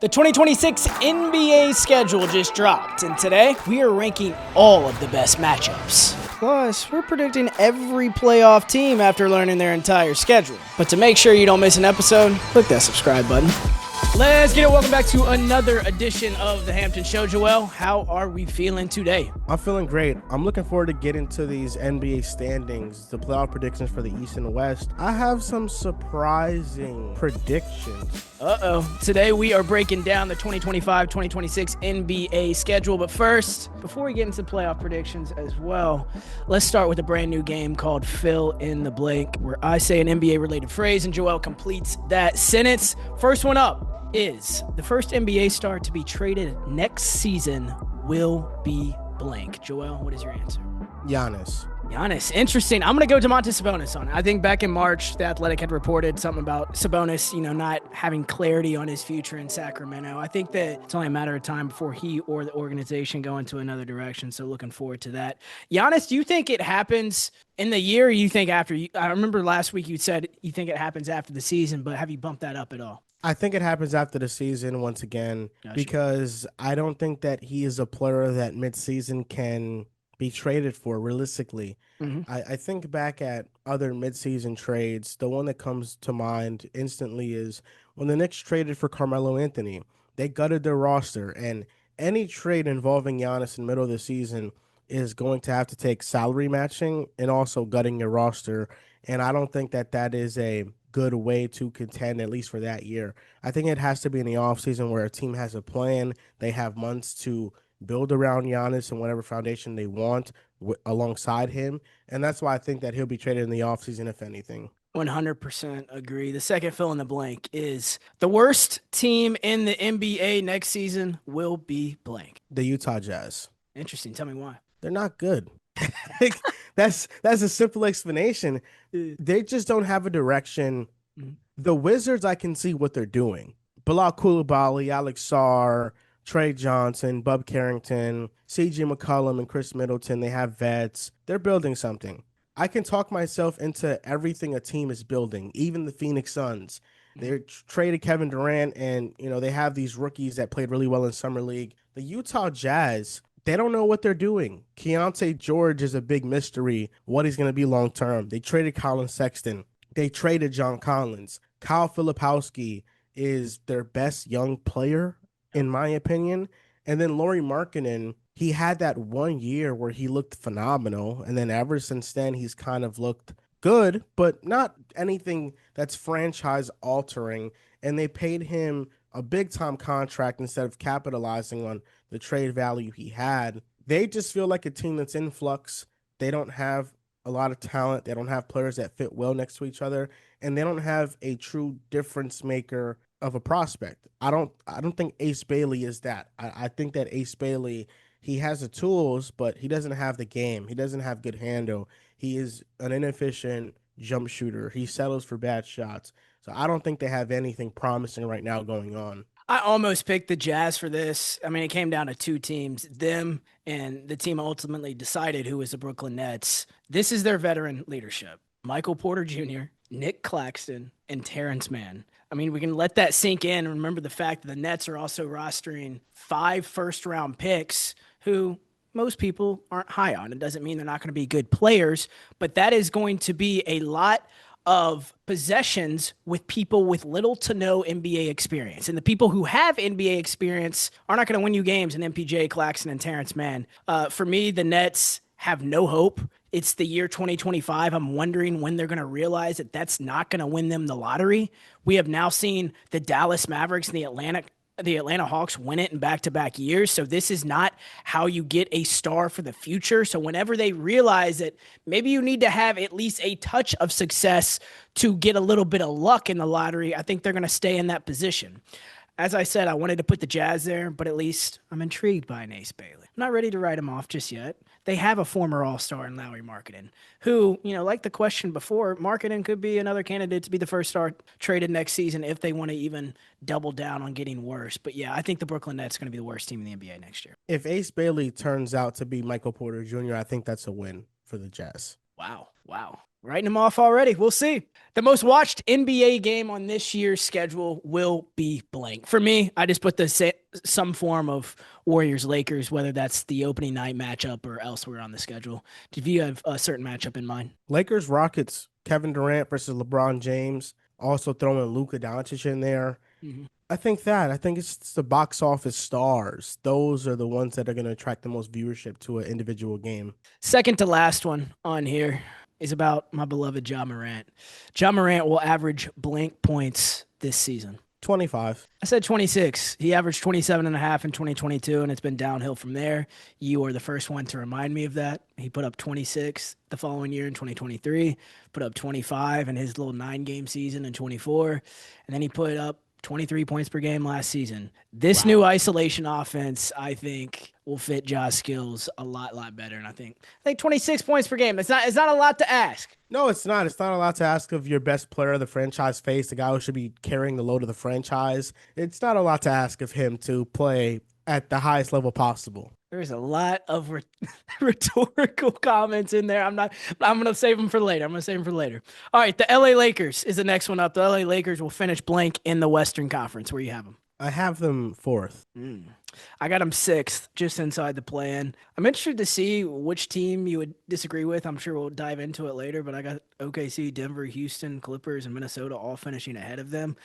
The 2026 NBA schedule just dropped, and today we are ranking all of the best matchups. Plus, we're predicting every playoff team after learning their entire schedule. But to make sure you don't miss an episode, click that subscribe button. Let's get it. Welcome back to another edition of the Hampton Show. Joel, how are we feeling today? I'm feeling great. I'm looking forward to getting to these NBA standings, the playoff predictions for the East and West. I have some surprising predictions. Today we are breaking down the 2025-2026 NBA schedule. But first, before we get into playoff predictions as well, let's start with a brand new game called Fill in the Blank, where I say an NBA-related phrase and Joel completes that sentence. First one up is the first NBA star to be traded next season will be blank. Joel, what is your answer? Giannis. Interesting. I'm going to go Domantas Sabonis on it. I think back in March, The Athletic had reported something about Sabonis, not having clarity on his future in Sacramento. I think that it's only a matter of time before he or the organization go into another direction. So looking forward to that. Giannis, do you think it happens in the year or you think after? I remember last week you said you think it happens after the season, but have you bumped that up at all? I think it happens after the season once again, because I don't think that he is a player that midseason can be traded for realistically. I think back at other midseason trades. The one that comes to mind instantly is when the Knicks traded for Carmelo Anthony. They gutted their roster, and any trade involving Giannis in the middle of the season is going to have to take salary matching and also gutting your roster. And I don't think that that is a good way to contend, at least for that year. I think it has to be in the offseason where a team has a plan. They have months to build around Giannis and whatever foundation they want alongside him. And that's why I think that he'll be traded in the offseason, if anything. 100% agree. The second fill in the blank is the worst team in the NBA next season will be blank. The Utah Jazz. Interesting. Tell me why. They're not good. That's a simple explanation. They just don't have a direction. The Wizards, I can see what they're doing. Bilal Coulibaly, Alex Sarr, Trey Johnson, Bub Carrington, C.J. McCollum, and Chris Middleton, they have vets. They're building something. I can talk myself into everything a team is building, even the Phoenix Suns. They traded Kevin Durant, and they have these rookies that played really well in Summer League. The Utah Jazz, they don't know what they're doing. Keontae George is a big mystery, what he's going to be long-term. They traded Colin Sexton. They traded John Collins. Kyle Filipowski is their best young player, in my opinion. And then Lauri Markkanen, he had that 1 year where he looked phenomenal. And then ever since then, he's kind of looked good, but not anything that's franchise-altering. And they paid him a big-time contract instead of capitalizing on the trade value he had. They just feel like a team that's in flux. They don't have a lot of talent. They don't have players that fit well next to each other. And they don't have a true difference maker of a prospect. I don't think Ace Bailey is that. I think that Ace Bailey, he has the tools, but he doesn't have the game. He doesn't have good handle. He is an inefficient jump shooter. He settles for bad shots. So I don't think they have anything promising right now going on. I almost picked the Jazz for this. I mean, it came down to two teams, them and the team ultimately decided who was the Brooklyn Nets. This is their veteran leadership. Michael Porter Jr., Nick Claxton, and Terrence Mann. I mean, we can let that sink in and remember the fact that the Nets are also rostering 5 first-round picks who most people aren't high on. It doesn't mean they're not going to be good players, but that is going to be a lot of possessions with people with little to no NBA experience. And the people who have NBA experience are not going to win you games in MPJ, Claxton, and Terrence Mann. For me, the Nets have no hope. It's the year 2025. I'm wondering when they're going to realize that that's not going to win them the lottery. We have now seen the Dallas Mavericks and the Atlanta Hawks win it in back-to-back years. So this is not how you get a star for the future. So whenever they realize that maybe you need to have at least a touch of success to get a little bit of luck in the lottery, I think they're going to stay in that position. As I said, I wanted to put the Jazz there, but at least I'm intrigued by an Ace Bailey. I'm not ready to write him off just yet. They have a former All-Star in Lauri Markkanen, who, like the question before, Markkanen could be another candidate to be the first star traded next season if they want to even double down on getting worse. But yeah, I think the Brooklyn Nets are going to be the worst team in the NBA next year. If Ace Bailey turns out to be Michael Porter Jr., I think that's a win for the Jazz. Wow. Writing them off already. We'll see. The most watched NBA game on this year's schedule will be blank. For me, I just put some form of Warriors Lakers, whether that's the opening night matchup or elsewhere on the schedule. Do you have a certain matchup in mind? Lakers Rockets, Kevin Durant versus LeBron James. Also throwing Luka Doncic in there. Mm-hmm. I think it's the box office stars. Those are the ones that are going to attract the most viewership to an individual game. Second to last one on here is about my beloved Ja Morant. Ja Morant will average blank points this season. 25. I said 26. He averaged 27 and a half in 2022, and it's been downhill from there. You are the first one to remind me of that. He put up 26 the following year in 2023, put up 25 in his little 9-game season in 24, and then he put up 23 points per game last season. This new isolation offense, I think, will fit Ja's skills a lot better. And I think 26 points per game. It's not a lot to ask. No, it's not. It's not a lot to ask of your best player of the franchise face, the guy who should be carrying the load of the franchise. It's not a lot to ask of him to play at the highest level possible. There's a lot of rhetorical comments in there. I'm going to save them for later. All right. The LA Lakers is the next one up. The LA Lakers will finish blank in the Western Conference. Where you have them? I have them fourth. I got them sixth, just inside the play-in. I'm interested to see which team you would disagree with. I'm sure we'll dive into it later, but I got OKC, Denver, Houston, Clippers, and Minnesota all finishing ahead of them.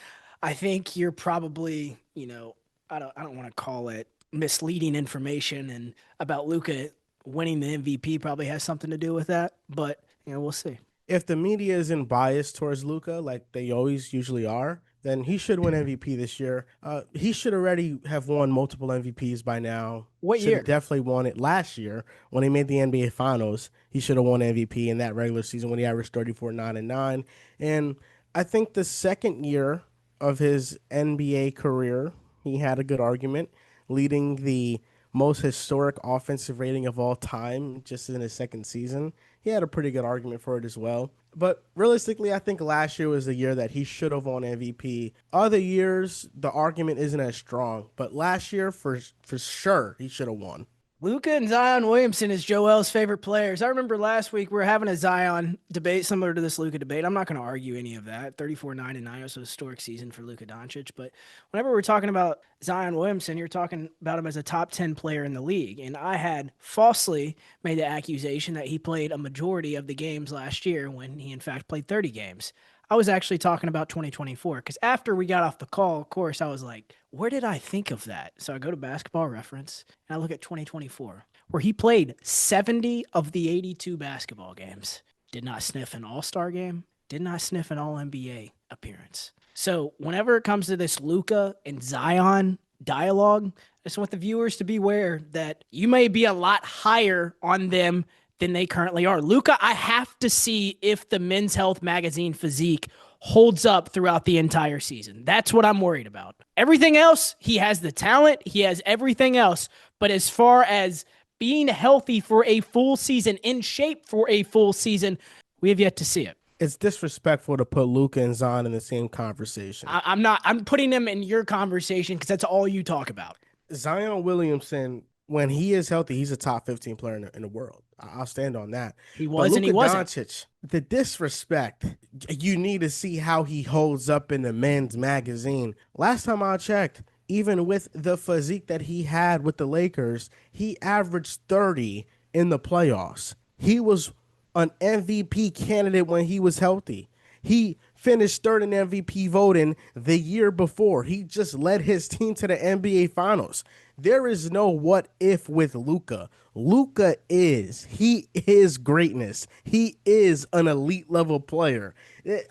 I think you're probably, I don't want to call it misleading information, and about Luka winning the MVP probably has something to do with that, but we'll see. If the media isn't biased towards Luka like they always usually are, then he should win MVP this year. He should already have won multiple MVPs by now. What should year? Have definitely won it last year when he made the NBA Finals. He should have won MVP in that regular season when he averaged 34, 9, and 9. And I think the second year of his NBA career, he had a good argument, leading the most historic offensive rating of all time just in his second season. He had a pretty good argument for it as well. But realistically, I think last year was the year that he should have won MVP. Other years, the argument isn't as strong. But last year, for sure, he should have won. Luka and Zion Williamson is Joel's favorite players. I remember last week we were having a Zion debate similar to this Luka debate. I'm not going to argue any of that. 34, 9, and 9 was a historic season for Luka Doncic. But whenever we're talking about Zion Williamson, you're talking about him as a top 10 player in the league. And I had falsely made the accusation that he played a majority of the games last year when he, in fact, played 30 games. I was actually talking about 2024 because after we got off the call, of course, I was like, where did I think of that? So I go to Basketball Reference and I look at 2024, where he played 70 of the 82 basketball games. Did not sniff an All-Star game, did not sniff an All-NBA appearance. So whenever it comes to this Luka and Zion dialogue, I just want the viewers to be aware that you may be a lot higher on them than they currently are. Luka, I have to see if the Men's Health magazine physique holds up throughout the entire season. That's what I'm worried about. Everything else, he has the talent, he has everything else. But as far as being healthy for a full season, in shape for a full season, we have yet to see it. It's disrespectful to put Luka and Zion in the same conversation. I'm putting them in your conversation because that's all you talk about. Zion Williamson, when he is healthy, he's a top 15 player in the world. I'll stand on that. He was and he wasn't. Doncic, the disrespect, you need to see how he holds up in the men's magazine. Last time I checked, even with the physique that he had with the Lakers, he averaged 30 in the playoffs. He was an MVP candidate when he was healthy. He finished third in MVP voting the year before. He just led his team to the NBA Finals. There is no what if with Luka. Luka he is greatness. He is an elite level player.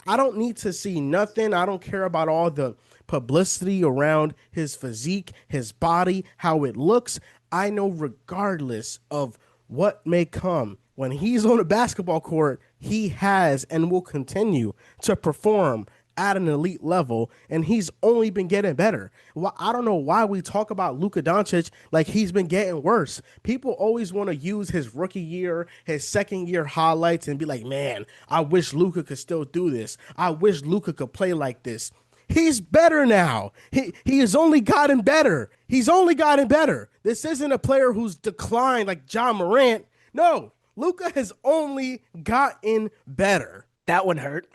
I don't need to see nothing. I don't care about all the publicity around his physique, his body, how it looks. I know regardless of what may come, when he's on a basketball court, he has and will continue to perform at an elite level, and he's only been getting better. Well, I don't know why we talk about Luka Doncic like he's been getting worse. People always want to use his rookie year, his second year highlights and be like, man, I wish Luka could still do this. I wish Luka could play like this. He's better now. He has only gotten better. He's only gotten better. This isn't a player who's declined like Ja Morant. No, Luka has only gotten better. That one hurt.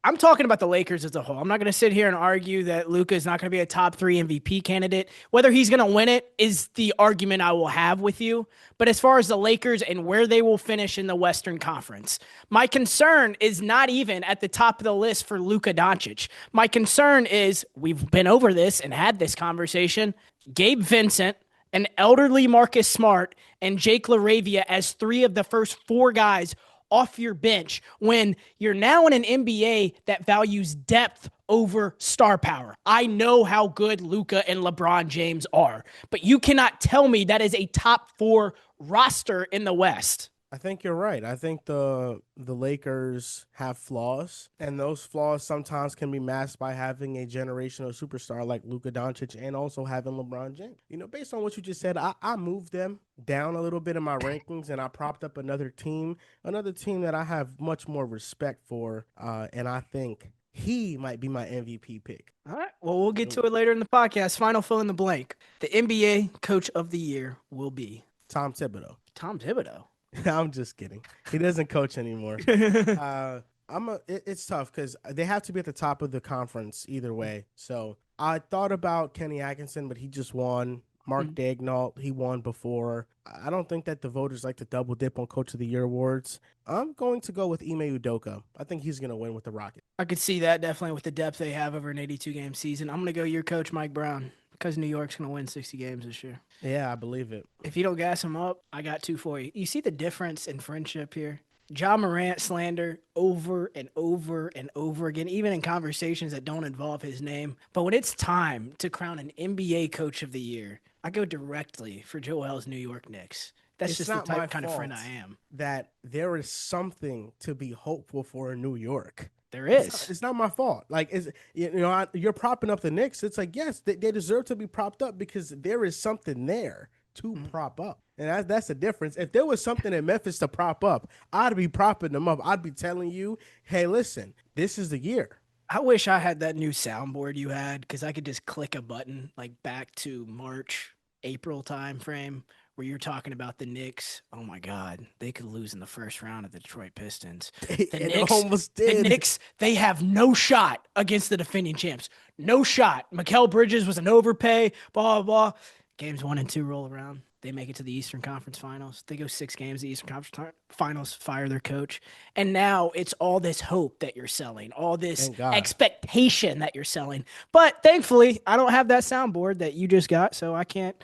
I'm talking about the Lakers as a whole. I'm not going to sit here and argue that Luka is not going to be a top 3 MVP candidate. Whether he's going to win it is the argument I will have with you. But as far as the Lakers and where they will finish in the Western Conference, my concern is not even at the top of the list for Luka Doncic. My concern is, we've been over this and had this conversation, Gabe Vincent, an elderly Marcus Smart, and Jake LaRavia as 3 of the first 4 guys off your bench when you're now in an NBA that values depth over star power. I know how good Luka and LeBron James are, but you cannot tell me that is a top 4 roster in the West. I think you're right. I think the Lakers have flaws, and those flaws sometimes can be masked by having a generational superstar like Luka Doncic and also having LeBron James. Based on what you just said, I moved them down a little bit in my rankings, and I propped up another team that I have much more respect for, and I think he might be my MVP pick. All right. Well, we'll get to it later in the podcast. Final fill in the blank. The NBA Coach of the Year will be Tom Thibodeau. Tom Thibodeau. I'm just kidding. He doesn't coach anymore. It's tough because they have to be at the top of the conference either way. So I thought about Kenny Atkinson, but he just won. Mark Daignault, he won before. I don't think that the voters like to double dip on Coach of the Year awards. I'm going to go with Ime Udoka. I think he's going to win with the Rockets. I could see that definitely with the depth they have over an 82-game season. I'm going to go your coach, Mike Brown, because New York's going to win 60 games this year. Yeah, I believe it. If you don't gas him up, I got 2 for you. You see the difference in friendship here? Ja Morant slander over and over and over again, even in conversations that don't involve his name. But when it's time to crown an NBA Coach of the Year, I go directly for Joel's New York Knicks. That's It's just the not type my of kind of friend fault I am. that there is something to be hopeful for in New York. There is. It's not my fault. Like, you're propping up the Knicks. It's like, yes, they deserve to be propped up because there is something there to prop up. And that's the difference. If there was something in Memphis to prop up, I'd be propping them up. I'd be telling you, hey, listen, this is the year. I wish I had that new soundboard you had because I could just click a button like back to March, April time frame where you're talking about the Knicks. Oh my God, they could lose in the first round of the Detroit Pistons. The It almost did. The Knicks, they have no shot against the defending champs. No shot. Mikal Bridges was an overpay, blah, blah, blah. Games 1 and 2 roll around. They make it to the Eastern Conference Finals. They go 6 games the Eastern Conference Finals, fire their coach. And now it's all this hope that you're selling, all this expectation that you're selling. But thankfully, I don't have that soundboard that you just got, so I can't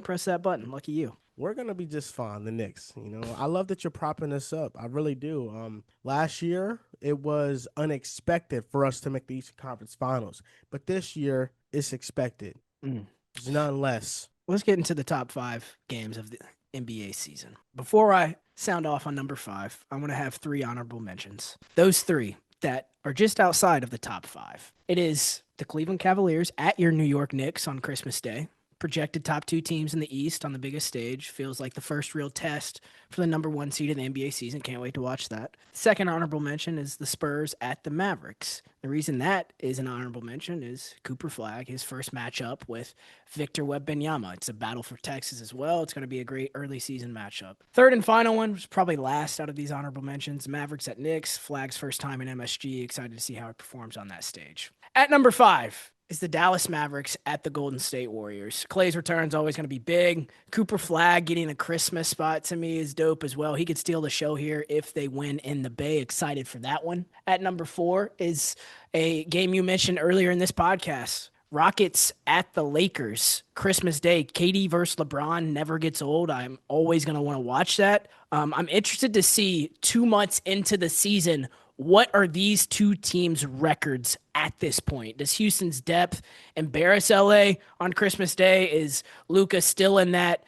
press that button. Lucky you. We're gonna be just fine, the Knicks. I love that you're propping us up. I really do. Last year it was unexpected for us to make the Eastern Conference Finals, but this year it's expected. It's none less. Let's get into the top 5 games of the NBA season. Before I sound off on number 5, I'm going to have 3 honorable mentions. Those 3 that are just outside of the top 5. It is the Cleveland Cavaliers at your New York Knicks on Christmas Day. Projected top 2 teams in the East on the biggest stage. Feels like the first real test for the number 1 seed in the NBA season. Can't wait to watch that. Second honorable mention is the Spurs at the Mavericks. The reason that is an honorable mention is Cooper Flagg, his first matchup with Victor Wembanyama. It's a battle for Texas as well. It's going to be a great early season matchup. Third and final one, was probably last out of these honorable mentions, Mavericks at Knicks. Flagg's first time in MSG. Excited to see how it performs on that stage. At number 5 is the Dallas Mavericks at the Golden State Warriors. Clay's return is always going to be big. Cooper Flagg getting a Christmas spot to me is dope as well. He could steal the show here if they win in the Bay. Excited for that one. At number 4 is a game you mentioned earlier in this podcast. Rockets at the Lakers. Christmas Day. KD versus LeBron never gets old. I'm always going to want to watch that. I'm interested to see 2 months into the season, what are these 2 teams' records at this point? Does Houston's depth embarrass LA on Christmas Day? Is Luka still in that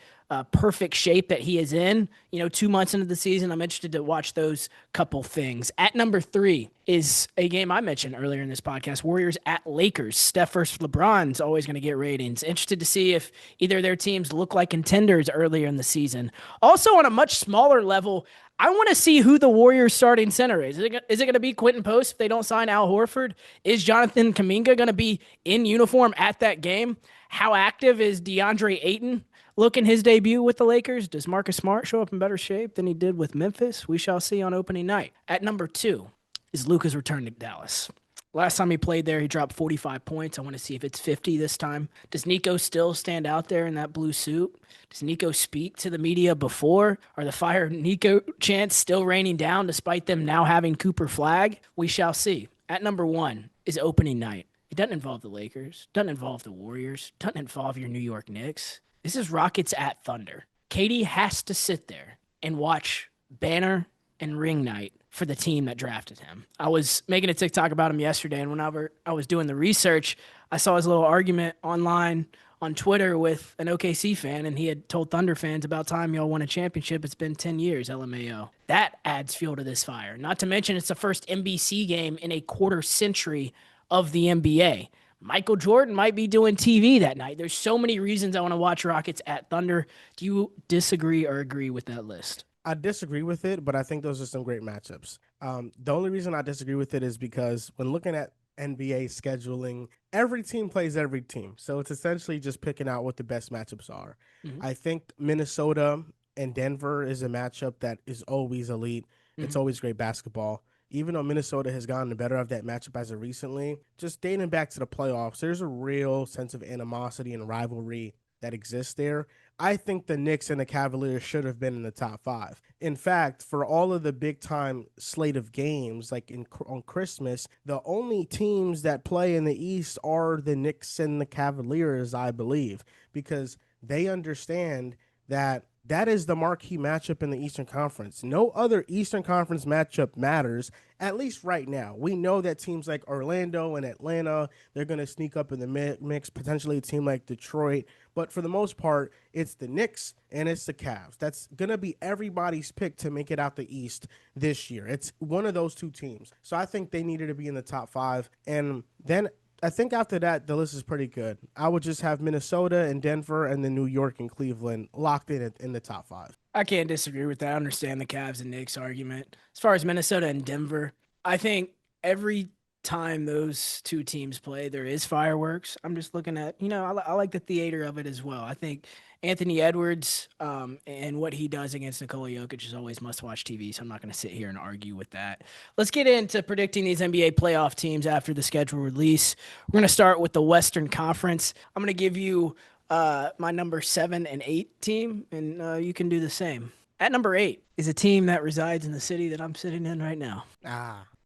perfect shape that he is in? 2 months into the season, I'm interested to watch those couple things. At number 3 is a game I mentioned earlier in this podcast, Warriors at Lakers. Steph versus LeBron's always going to get ratings. Interested to see if either of their teams look like contenders earlier in the season. Also, on a much smaller level, I want to see who the Warriors starting center is. Is it going to be Quentin Post if they don't sign Al Horford? Is Jonathan Kuminga going to be in uniform at that game? How active is DeAndre Ayton looking his debut with the Lakers? Does Marcus Smart show up in better shape than he did with Memphis? We shall see on opening night. At number 2 is Luka's return to Dallas. Last time he played there, he dropped 45 points. I want to see if it's 50 this time. Does Nico still stand out there in that blue suit? Does Nico speak to the media before? Are the Fire Nico chants still raining down despite them now having Cooper Flagg? We shall see. At number 1 is opening night. It doesn't involve the Lakers, doesn't involve the Warriors, doesn't involve your New York Knicks. This is Rockets at Thunder. Katie has to sit there and watch banner and ring night for the team that drafted him. I was making a TikTok about him yesterday, and whenever I was doing the research, I saw his little argument online on Twitter with an OKC fan, and he had told Thunder fans, about time y'all won a championship. It's been 10 years, LMAO. That adds fuel to this fire. Not to mention it's the first NBC game in a quarter century of the NBA. Michael Jordan might be doing TV that night. There's so many reasons I want to watch Rockets at Thunder. Do you disagree or agree with that list? I disagree with it, but I think those are some great matchups. The only reason I disagree with it is because when looking at NBA scheduling, every team plays every team. So it's essentially just picking out what the best matchups are. Mm-hmm. I think Minnesota and Denver is a matchup that is always elite. Mm-hmm. It's always great basketball. Even though Minnesota has gotten the better of that matchup as of recently, just dating back to the playoffs, there's a real sense of animosity and rivalry that exists there. I think the Knicks and the Cavaliers should have been in the top 5. In fact, for all of the big time slate of games, like on Christmas, the only teams that play in the East are the Knicks and the Cavaliers, I believe, because they understand that that is the marquee matchup in the Eastern Conference. No other Eastern Conference matchup matters, at least right now. We know that teams like Orlando and Atlanta, they're going to sneak up in the mix, potentially a team like Detroit. But for the most part, it's the Knicks and it's the Cavs. That's going to be everybody's pick to make it out the East this year. It's one of those two teams. So I think they needed to be in the top 5. And then I think after that, the list is pretty good. I would just have Minnesota and Denver and then New York and Cleveland locked in the top 5. I can't disagree with that. I understand the Cavs and Knicks argument. As far as Minnesota and Denver, I think every time those two teams play, there is fireworks. I'm just looking at, I like the theater of it as well. I think Anthony Edwards and what he does against Nikola Jokic is always must-watch TV, so I'm not going to sit here and argue with that. Let's get into predicting these NBA playoff teams after the schedule release. We're going to start with the Western Conference. I'm going to give you my number 7 and 8 team, and you can do the same. At number 8 is a team that resides in the city that I'm sitting in right now.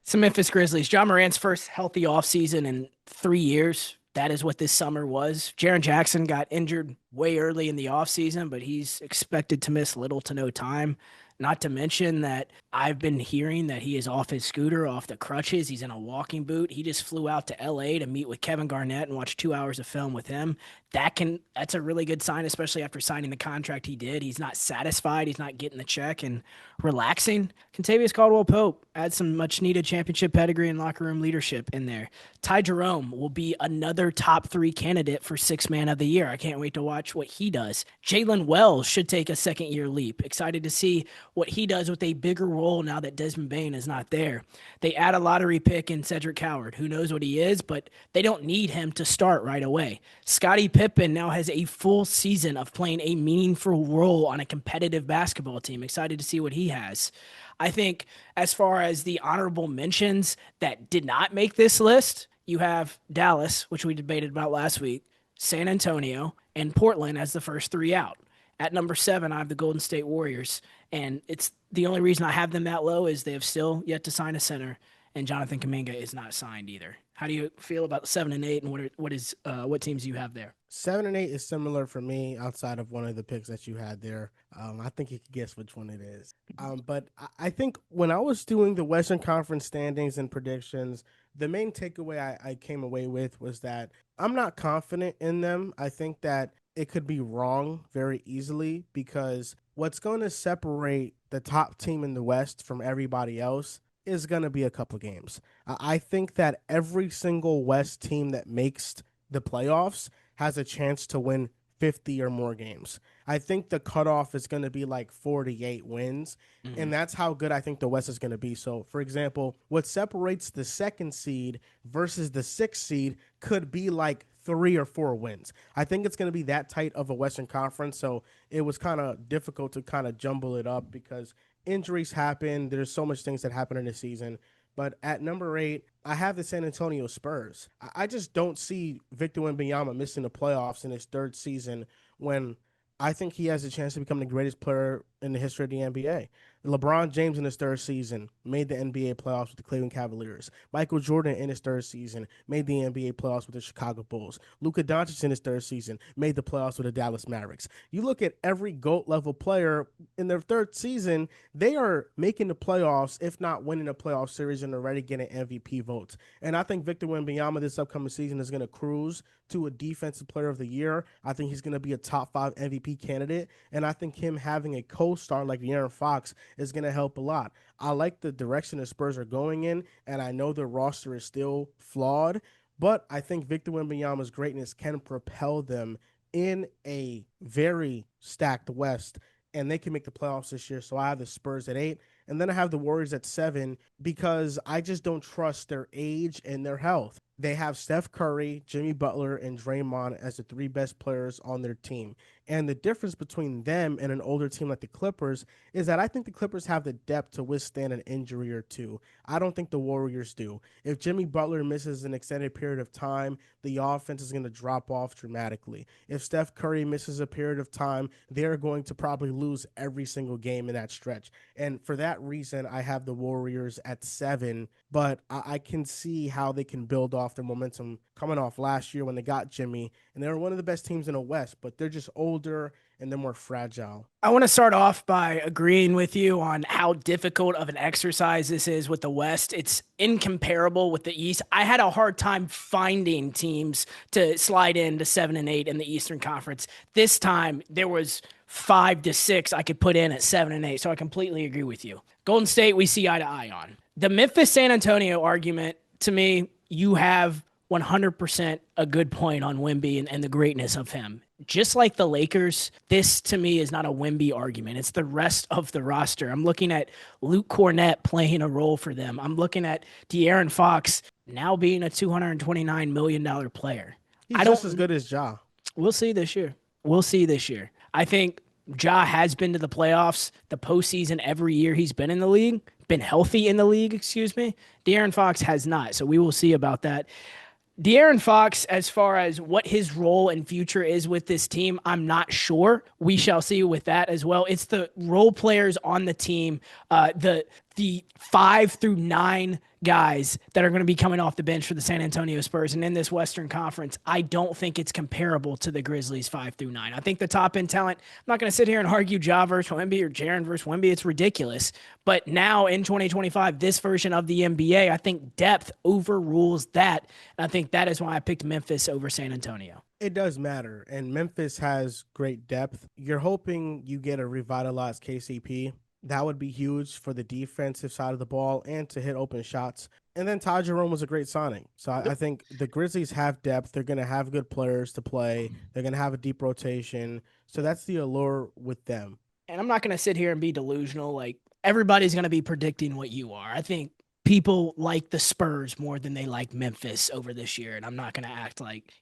It's the Memphis Grizzlies. Ja Morant's first healthy offseason in 3 years. That is what this summer was. Jaren Jackson got injured way early in the offseason, but he's expected to miss little to no time. Not to mention that I've been hearing that he is off his scooter, off the crutches. He's in a walking boot. He just flew out to LA to meet with Kevin Garnett and watch 2 hours of film with him. That's a really good sign, especially after signing the contract he did. He's not satisfied. He's not getting the check and relaxing. Kentavious Caldwell-Pope adds some much-needed championship pedigree and locker room leadership in there. Ty Jerome will be another top 3 candidate for 6th man of the year. I can't wait to watch what he does. Jalen Wells should take a second-year leap. Excited to see what he does with a bigger role now that Desmond Bane is not there. They add a lottery pick in Cedric Howard. Who knows what he is, but they don't need him to start right away. Scottie Pippen now has a full season of playing a meaningful role on a competitive basketball team. Excited to see what he has. I think as far as the honorable mentions that did not make this list, you have Dallas, which we debated about last week, San Antonio, and Portland as the first 3 out. At number 7, I have the Golden State Warriors, and it's the only reason I have them that low is they have still yet to sign a center, and Jonathan Kuminga is not signed either. How do you feel about 7 and 8, and what teams do you have there? 7 and 8 is similar for me outside of one of the picks that you had there. I think you can guess which one it is. But I think when I was doing the Western Conference standings and predictions, the main takeaway I came away with was that I'm not confident in them. I think that it could be wrong very easily because what's going to separate the top team in the West from everybody else is going to be a couple games. I think that every single West team that makes the playoffs has a chance to win 50 or more games. I think the cutoff is going to be like 48 wins. Mhm. And that's how good I think the West is going to be. So, for example, what separates the second seed versus the sixth seed could be like 3 or 4 wins. I think it's going to be that tight of a Western Conference. So, it was kind of difficult to kind of jumble it up because injuries happen. There's so much things that happen in the season. But at number 8, I have the San Antonio Spurs. I just don't see Victor Wembanyama missing the playoffs in his third season when I think he has a chance to become the greatest player in the history of the NBA. LeBron James in his third season made the NBA playoffs with the Cleveland Cavaliers. Michael Jordan in his third season made the NBA playoffs with the Chicago Bulls. Luka Doncic in his third season made the playoffs with the Dallas Mavericks. You look at every GOAT level player in their third season, they are making the playoffs, if not winning the playoff series, and already getting MVP votes. And I think Victor Wembanyama this upcoming season is going to cruise to a defensive player of the year. I think he's going to be a top 5 MVP candidate. And I think him having a co-star like De'Aaron Fox is going to help a lot. I like the direction the Spurs are going in, and I know the roster is still flawed, but I think Victor Wembanyama's greatness can propel them in a very stacked West, and they can make the playoffs this year. So I have the Spurs at 8, and then I have the Warriors at 7 because I just don't trust their age and their health. They have Steph Curry, Jimmy Butler, and Draymond as the 3 best players on their team. And the difference between them and an older team like the Clippers is that I think the Clippers have the depth to withstand an injury or two. I don't think the Warriors do. If Jimmy Butler misses an extended period of time, the offense is going to drop off dramatically. If Steph Curry misses a period of time, they're going to probably lose every single game in that stretch. And for that reason, I have the Warriors at 7, but I can see how they can build off their momentum coming off last year when they got Jimmy, and they were one of the best teams in the West, but they're just older and they're more fragile. I want to start off by agreeing with you on how difficult of an exercise this is with the West. It's incomparable with the East. I had a hard time finding teams to slide into 7 and 8 in the Eastern Conference. This time there was 5 to 6 I could put in at 7 and 8. So I completely agree with you. Golden State, we see eye to eye on. The Memphis San Antonio argument, to me, you have 100% a good point on Wemby and the greatness of him. Just like the Lakers, this to me is not a Wemby argument. It's the rest of the roster. I'm looking at Luke Cornett playing a role for them. I'm looking at De'Aaron Fox now being a $229 million player. He's I just don't. as good as Ja. We'll see this year. We'll see this year. I think Ja has been to the playoffs, the postseason every year he's been in the league, been healthy in the league, excuse me. De'Aaron Fox has not. So we will see about that. De'Aaron Fox, as far as what his role and future is with this team, I'm not sure. We shall see with that as well. It's the role players on the team, the 5 through 9 guys that are going to be coming off the bench for the San Antonio Spurs. And in this Western Conference, I don't think it's comparable to the Grizzlies 5 through 9. I think the top end talent, I'm not going to sit here and argue Ja versus Wemby or Jaren versus Wemby. It's ridiculous. But now in 2025, this version of the NBA, I think depth overrules that. And I think that is why I picked Memphis over San Antonio. It does matter, and Memphis has great depth. You're hoping you get a revitalized KCP. That would be huge for the defensive side of the ball and to hit open shots. And then Ty Jerome was a great signing. So I think the Grizzlies have depth. They're going to have good players to play. They're going to have a deep rotation. So that's the allure with them. And I'm not going to sit here and be delusional. Like, everybody's going to be predicting what you are. I think people like the Spurs more than they like Memphis over this year. And I'm not going to act like,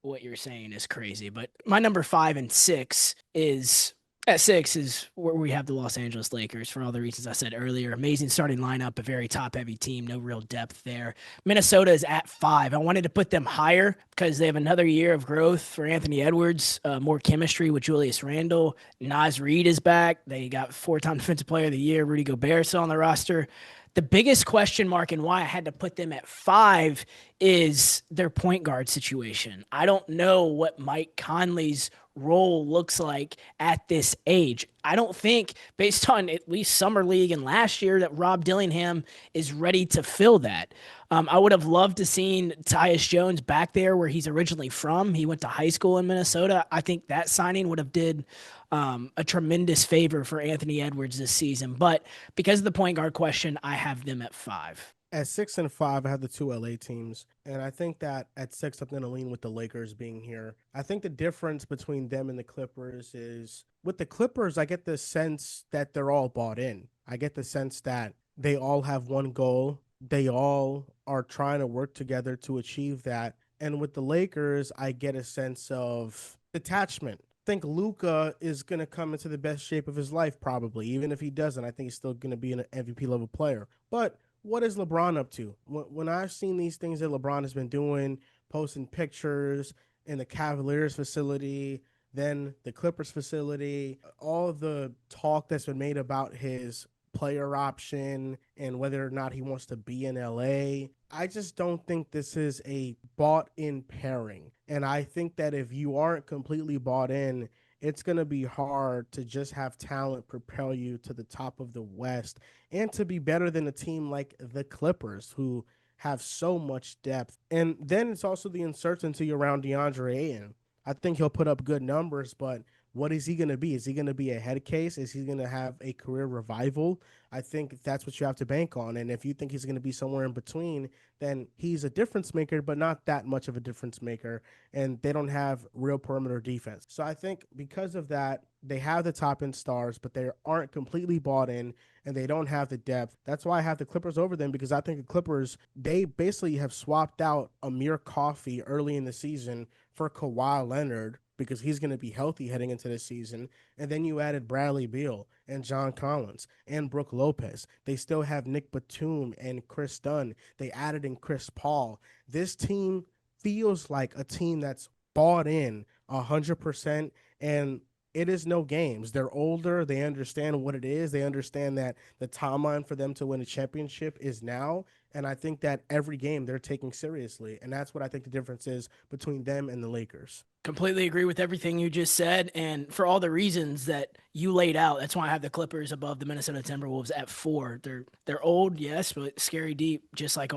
what you're saying is crazy. But my number 5 and 6 is at 6 is where we have the Los Angeles Lakers for all the reasons I said earlier. Amazing starting lineup, a very top heavy team, no real depth there. Minnesota is at 5. I wanted to put them higher because they have another year of growth for Anthony Edwards, more chemistry with Julius Randle. Naz Reid is back. They got 4-time defensive player of the year. Rudy Gobert still on the roster. The biggest question mark and why I had to put them at 5 is their point guard situation. I don't know what Mike Conley's role looks like at this age. I don't think, based on at least Summer League and last year, that Rob Dillingham is ready to fill that. I would have loved to seen Tyus Jones back there where he's originally from. He went to high school in Minnesota. I think that signing would have did a tremendous favor for Anthony Edwards this season. But because of the point guard question, I have them at 5. At 6 and 5, I have the two LA teams, and I think that at six, I'm going to lean with the Lakers being here. I think the difference between them and the Clippers is with the Clippers, I get the sense that they're all bought in. I get the sense that they all have one goal. They all are trying to work together to achieve that. And with the Lakers, I get a sense of detachment. I think Luka is going to come into the best shape of his life, probably. Even if he doesn't, I think he's still going to be an MVP level player. But what is LeBron up to? When I've seen these things that LeBron has been doing, posting pictures in the Cavaliers facility, then the Clippers facility, all the talk that's been made about his player option and whether or not he wants to be in LA. I just don't think this is a bought in pairing. And I think that if you aren't completely bought in, it's going to be hard to just have talent propel you to the top of the West and to be better than a team like the Clippers, who have so much depth. And then it's also the uncertainty around DeAndre Ayton. I think he'll put up good numbers, but what is he going to be? Is he going to be a head case? Is he going to have a career revival? I think that's what you have to bank on. And if you think he's going to be somewhere in between, then he's a difference maker, but not that much of a difference maker. And they don't have real perimeter defense. So I think because of that, they have the top end stars, but they aren't completely bought in and they don't have the depth. That's why I have the Clippers over them, because I think the Clippers, they basically have swapped out Amir Coffey early in the season for Kawhi Leonard because he's going to be healthy heading into the season. And then you added Bradley Beal and John Collins and Brooke Lopez. They still have Nick Batum and Chris Dunn. They added in Chris Paul. This team feels like a team that's bought in 100%, and it is no games. They're older. They understand what it is. They understand that the timeline for them to win a championship is now. And I think that every game they're taking seriously. And that's what I think the difference is between them and the Lakers. Completely agree with everything you just said. And for all the reasons that you laid out, that's why I have the Clippers above the Minnesota Timberwolves at 4. They're old, yes, but scary deep, just like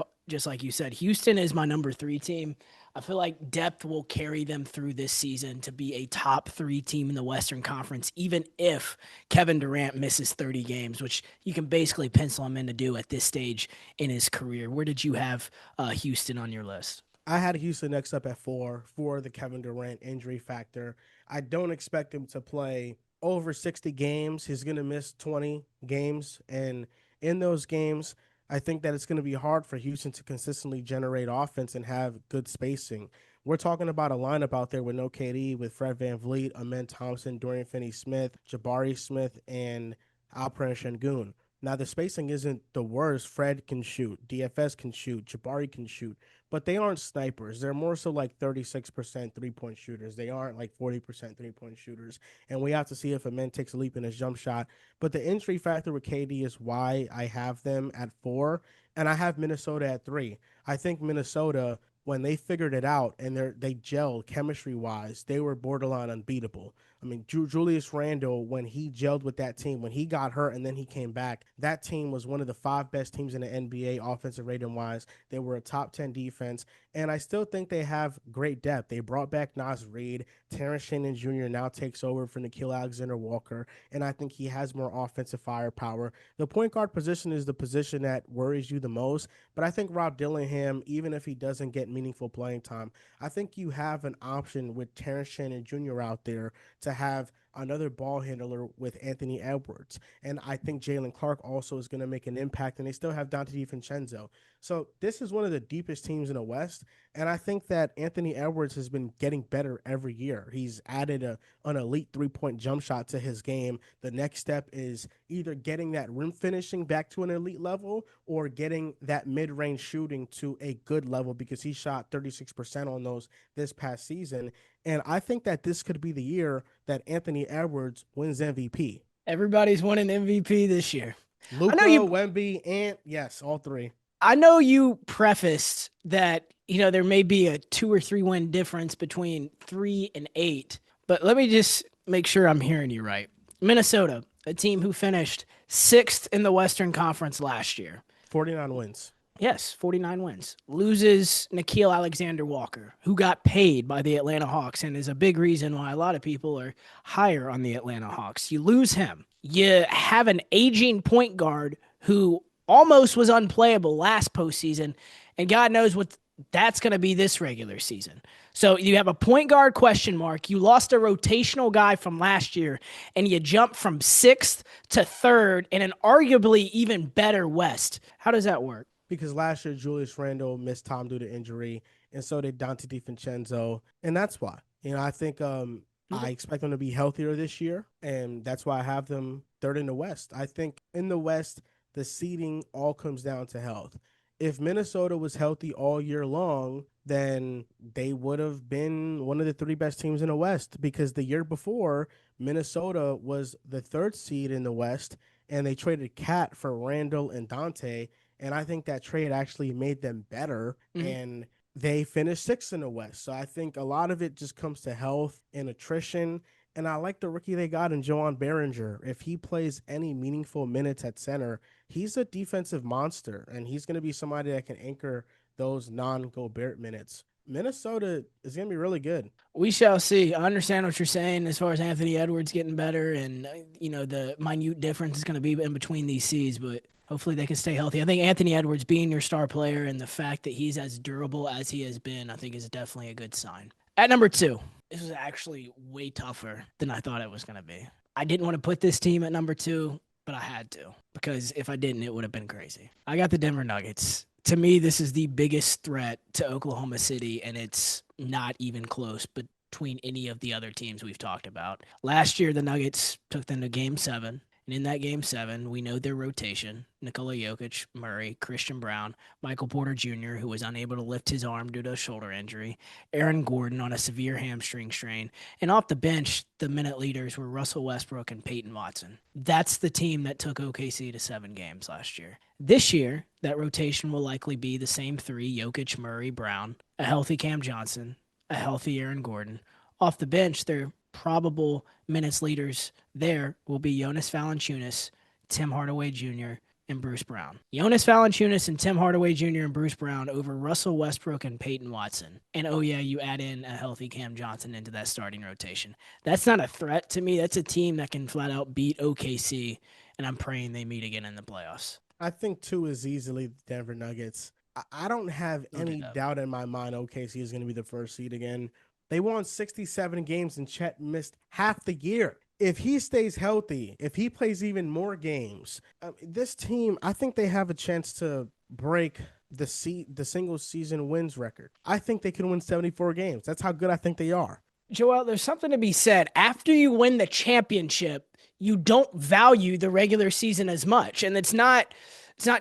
you said. Houston is my number 3 team. I feel like depth will carry them through this season to be a top 3 team in the Western Conference, even if Kevin Durant misses 30 games, which you can basically pencil him in to do at this stage in his career. Where did you have Houston on your list? I had Houston next up at 4 for the Kevin Durant injury factor. I don't expect him to play over 60 games. He's going to miss 20 games. And in those games, I think that it's going to be hard for Houston to consistently generate offense and have good spacing. We're talking about a lineup out there with no KD, with Fred Van Vliet, Amen Thompson, Dorian Finney-Smith, Jabari Smith, and Alperen Şengün. Now, the spacing isn't the worst. Fred can shoot, DFS can shoot, Jabari can shoot, but they aren't snipers. They're more so like 36% 3 point shooters. They aren't like 40% 3 point shooters. And we have to see if a man takes a leap in his jump shot. But the injury factor with KD is why I have them at 4, and I have Minnesota at 3. I think Minnesota, when they figured it out and they gelled chemistry wise, they were borderline unbeatable. I mean, Julius Randle, when he gelled with that team, when he got hurt and then he came back, that team was one of the 5 best teams in the NBA offensive rating wise. They were a top 10 defense, and I still think they have great depth. They brought back Nas Reed. Terrence Shannon Jr. now takes over for Nickeil Alexander-Walker, and I think he has more offensive firepower. The point guard position is the position that worries you the most, but I think Rob Dillingham, even if he doesn't get meaningful playing time, I think you have an option with Terrence Shannon Jr. out there to have another ball handler with Anthony Edwards. And I think Jalen Clark also is going to make an impact, and they still have Dante DiVincenzo. So this is one of the deepest teams in the West, and I think that Anthony Edwards has been getting better every year. He's added an elite 3 point jump shot to his game. The next step is either getting that rim finishing back to an elite level or getting that mid-range shooting to a good level, because he shot 36% on those this past season. And I think that this could be the year that Anthony Edwards wins MVP. Everybody's winning MVP this year. I know Luka, you Wemby, and yes, all 3. I know you prefaced that, there may be a 2 or 3 win difference between 3 and 8, but let me just make sure I'm hearing you right. Minnesota, a team who finished 6th in the Western Conference last year. 49 wins. Yes, 49 wins. Loses Nickeil Alexander-Walker, who got paid by the Atlanta Hawks and is a big reason why a lot of people are higher on the Atlanta Hawks. You lose him. You have an aging point guard who almost was unplayable last postseason, and God knows what that's going to be this regular season. So you have a point guard question mark. You lost a rotational guy from last year, and you jump from sixth to third in an arguably even better West. How does that work? Because last year Julius Randle missed time due to injury, and so did Dante DiVincenzo, and that's why. I think I Okay. expect them to be healthier this year, and that's why I have them third in the West. I think in the West, the seeding all comes down to health. If Minnesota was healthy all year long, then they would have been one of the three best teams in the West because the year before, Minnesota was the third seed in the West, and they traded Cat for Randall and Dante. And I think that trade actually made them better. Mhm. And they finished sixth in the West. So I think a lot of it just comes to health and attrition. And I like the rookie they got in Joan Behringer. If he plays any meaningful minutes at center, he's a defensive monster, and he's going to be somebody that can anchor those non-Gobert minutes. Minnesota is going to be really good. We shall see. I understand what you're saying as far as Anthony Edwards getting better, and the minute difference is going to be in between these seeds, but hopefully they can stay healthy. I think Anthony Edwards being your star player and the fact that he's as durable as he has been, I think is definitely a good sign. At number two, this was actually way tougher than I thought it was going to be. I didn't want to put this team at number two, but I had to because if I didn't, it would have been crazy. I got the Denver Nuggets. To me, this is the biggest threat to Oklahoma City, and it's not even close between any of the other teams we've talked about. Last year, the Nuggets took them to game seven. And in that game seven, we know their rotation: Nikola Jokic, Murray, Christian Brown, Michael Porter Jr., who was unable to lift his arm due to a shoulder injury, Aaron Gordon on a severe hamstring strain. And off the bench, the minute leaders were Russell Westbrook and Peyton Watson. That's the team that took OKC to 7 games last year. This year, that rotation will likely be the same three: Jokic, Murray, Brown, a healthy Cam Johnson, a healthy Aaron Gordon. Off the bench, their probable minutes leaders there will be Jonas Valanciunas, Tim Hardaway Jr., and Bruce Brown. Jonas Valanciunas and Tim Hardaway Jr. and Bruce Brown over Russell Westbrook and Peyton Watson. And oh yeah, you add in a healthy Cam Johnson into that starting rotation. That's not a threat to me. That's a team that can flat out beat OKC, and I'm praying they meet again in the playoffs. I think two is easily the Denver Nuggets. I don't have Don't do any that. doubt in my mind OKC is going to be the first seed again. They won 67 games and Chet missed half the year. If he stays healthy, if he plays even more games, this team, I think they have a chance to break the single season wins record. I think they can win 74 games. That's how good I think they are. Joel, there's something to be said. After you win the championship, you don't value the regular season as much. And it's not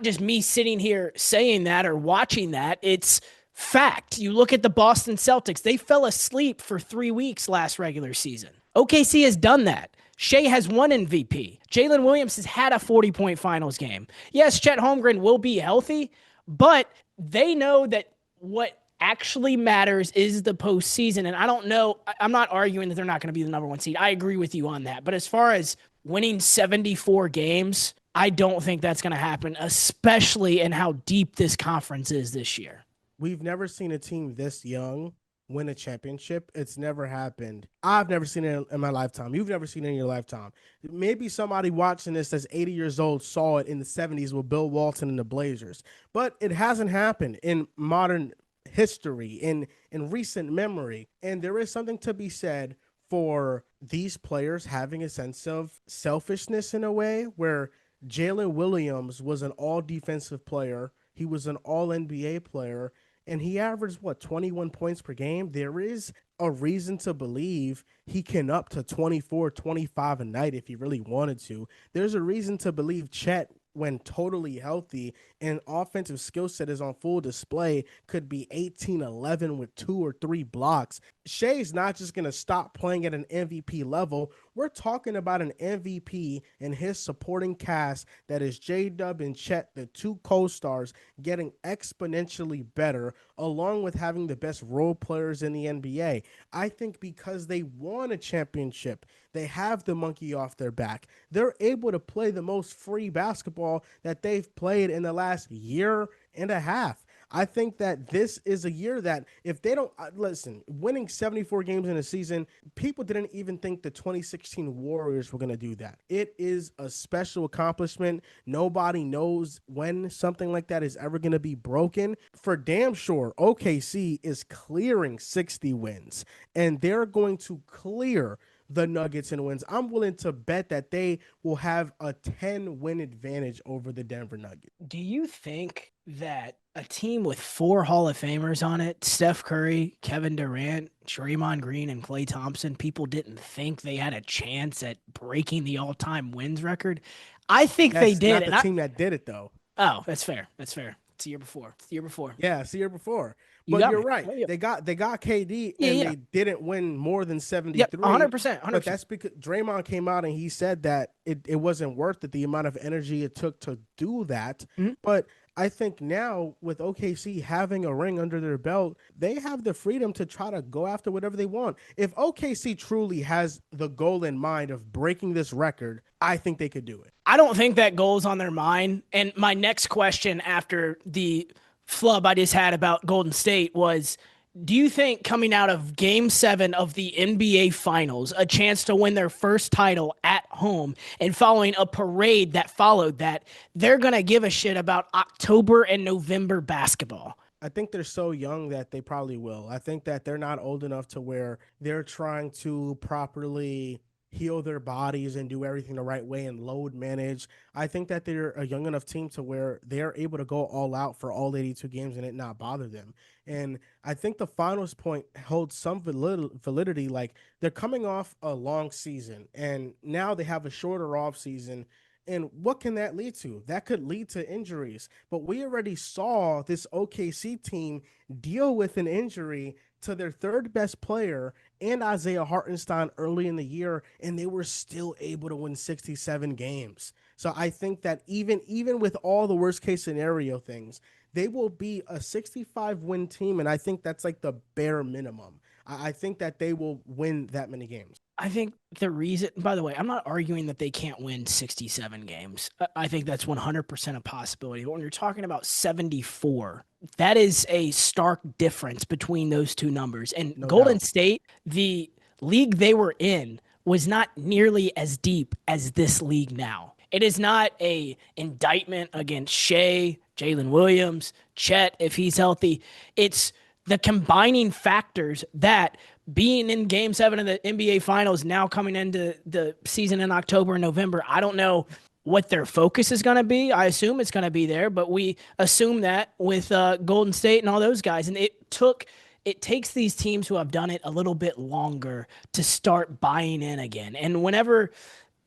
just me sitting here saying that or watching that. It's fact. You look at the Boston Celtics, they fell asleep for 3 weeks last regular season. OKC has done that. Shea has won MVP. Jalen Williams has had a 40-point finals game. Yes, Chet Holmgren will be healthy, but they know that what actually matters is the postseason. And I don't know, I'm not arguing that they're not going to be the number one seed. I agree with you on that. But as far as winning 74 games, I don't think that's going to happen, especially in how deep this conference is this year. We've never seen a team this young win a championship. It's never happened. I've never seen it in my lifetime. You've never seen it in your lifetime. Maybe somebody watching this that's 80 years old saw it in the 70s with Bill Walton and the Blazers, but it hasn't happened in modern history, in recent memory. And there is something to be said for these players having a sense of selfishness in a way where Jalen Williams was an all defensive player. He was an all NBA player, and he averaged what, 21 points per game. There is a reason to believe he can up to 24, 25 a night if he really wanted to. There's a reason to believe Chet, when totally healthy and offensive skill set is on full display, could be 18-11 with 2 or 3 blocks. Shea's not just going to stop playing at an MVP level. We're talking about an MVP and his supporting cast that is J-Dub and Chet, the two co-stars, getting exponentially better, along with having the best role players in the NBA. I think because they won a championship, they have the monkey off their back. They're able to play the most free basketball that they've played in the last year and a half. I think that this is a year that if they don't listen, winning 74 games in a season, people didn't even think the 2016 Warriors were going to do that. It is a special accomplishment. Nobody knows when something like that is ever going to be broken. For damn sure, OKC is clearing 60 wins, and they're going to clear the Nuggets in wins. I'm willing to bet that they will have a 10 win advantage over the Denver Nuggets. Do you think that a team with 4 Hall of Famers on it, Steph Curry, Kevin Durant, Draymond Green, and Klay Thompson, people didn't think they had a chance at breaking the all-time wins record? I think they That's did. not the team that did it, though. Oh, that's fair. That's fair. It's the year before. It's the year before. Yeah, it's the year before. You But got you're me. right. Oh, yeah. They got KD Yeah, and yeah. they didn't win more than Yep, 73. 100%. 100%. But that's because Draymond came out and he said that it wasn't worth it, the amount of energy it took to do that. Mhm. But I think now with OKC having a ring under their belt, they have the freedom to try to go after whatever they want. If OKC truly has the goal in mind of breaking this record, I think they could do it. I don't think that goal's on their mind. And my next question after the flub I just had about Golden State was, do you think coming out of Game 7 of the NBA Finals, a chance to win their first title at home and following a parade that followed that, they're going to give a shit about October and November basketball? I think they're so young that they probably will. I think that they're not old enough to where they're trying to properly heal their bodies and do everything the right way and load manage. I think that they're a young enough team to where they're able to go all out for all 82 games and it not bother them. And I think the finals point holds some validity. Like they're coming off a long season and now they have a shorter off season. And what can that lead to? That could lead to injuries. But we already saw this OKC team deal with an injury to their third best player and Isaiah Hartenstein early in the year, and they were still able to win 67 games. So I think that even with all the worst case scenario things, they will be a 65 win team, and I think that's like the bare minimum. I think that they will win that many games. I think the reason, by the way, I'm not arguing that they can't win 67 games. I think that's 100% a possibility. But when you're talking about 74, that is a stark difference between those two numbers. And No Golden doubt. State, the league they were in, was not nearly as deep as this league now. It is not a indictment against Shea, Jalen Williams, Chet, if he's healthy. It's the combining factors that being in Game 7 of the NBA Finals, now coming into the season in October and November, I don't know what their focus is going to be. I assume it's going to be there, but we assume that with Golden State and all those guys. And it takes these teams who have done it a little bit longer to start buying in again. And whenever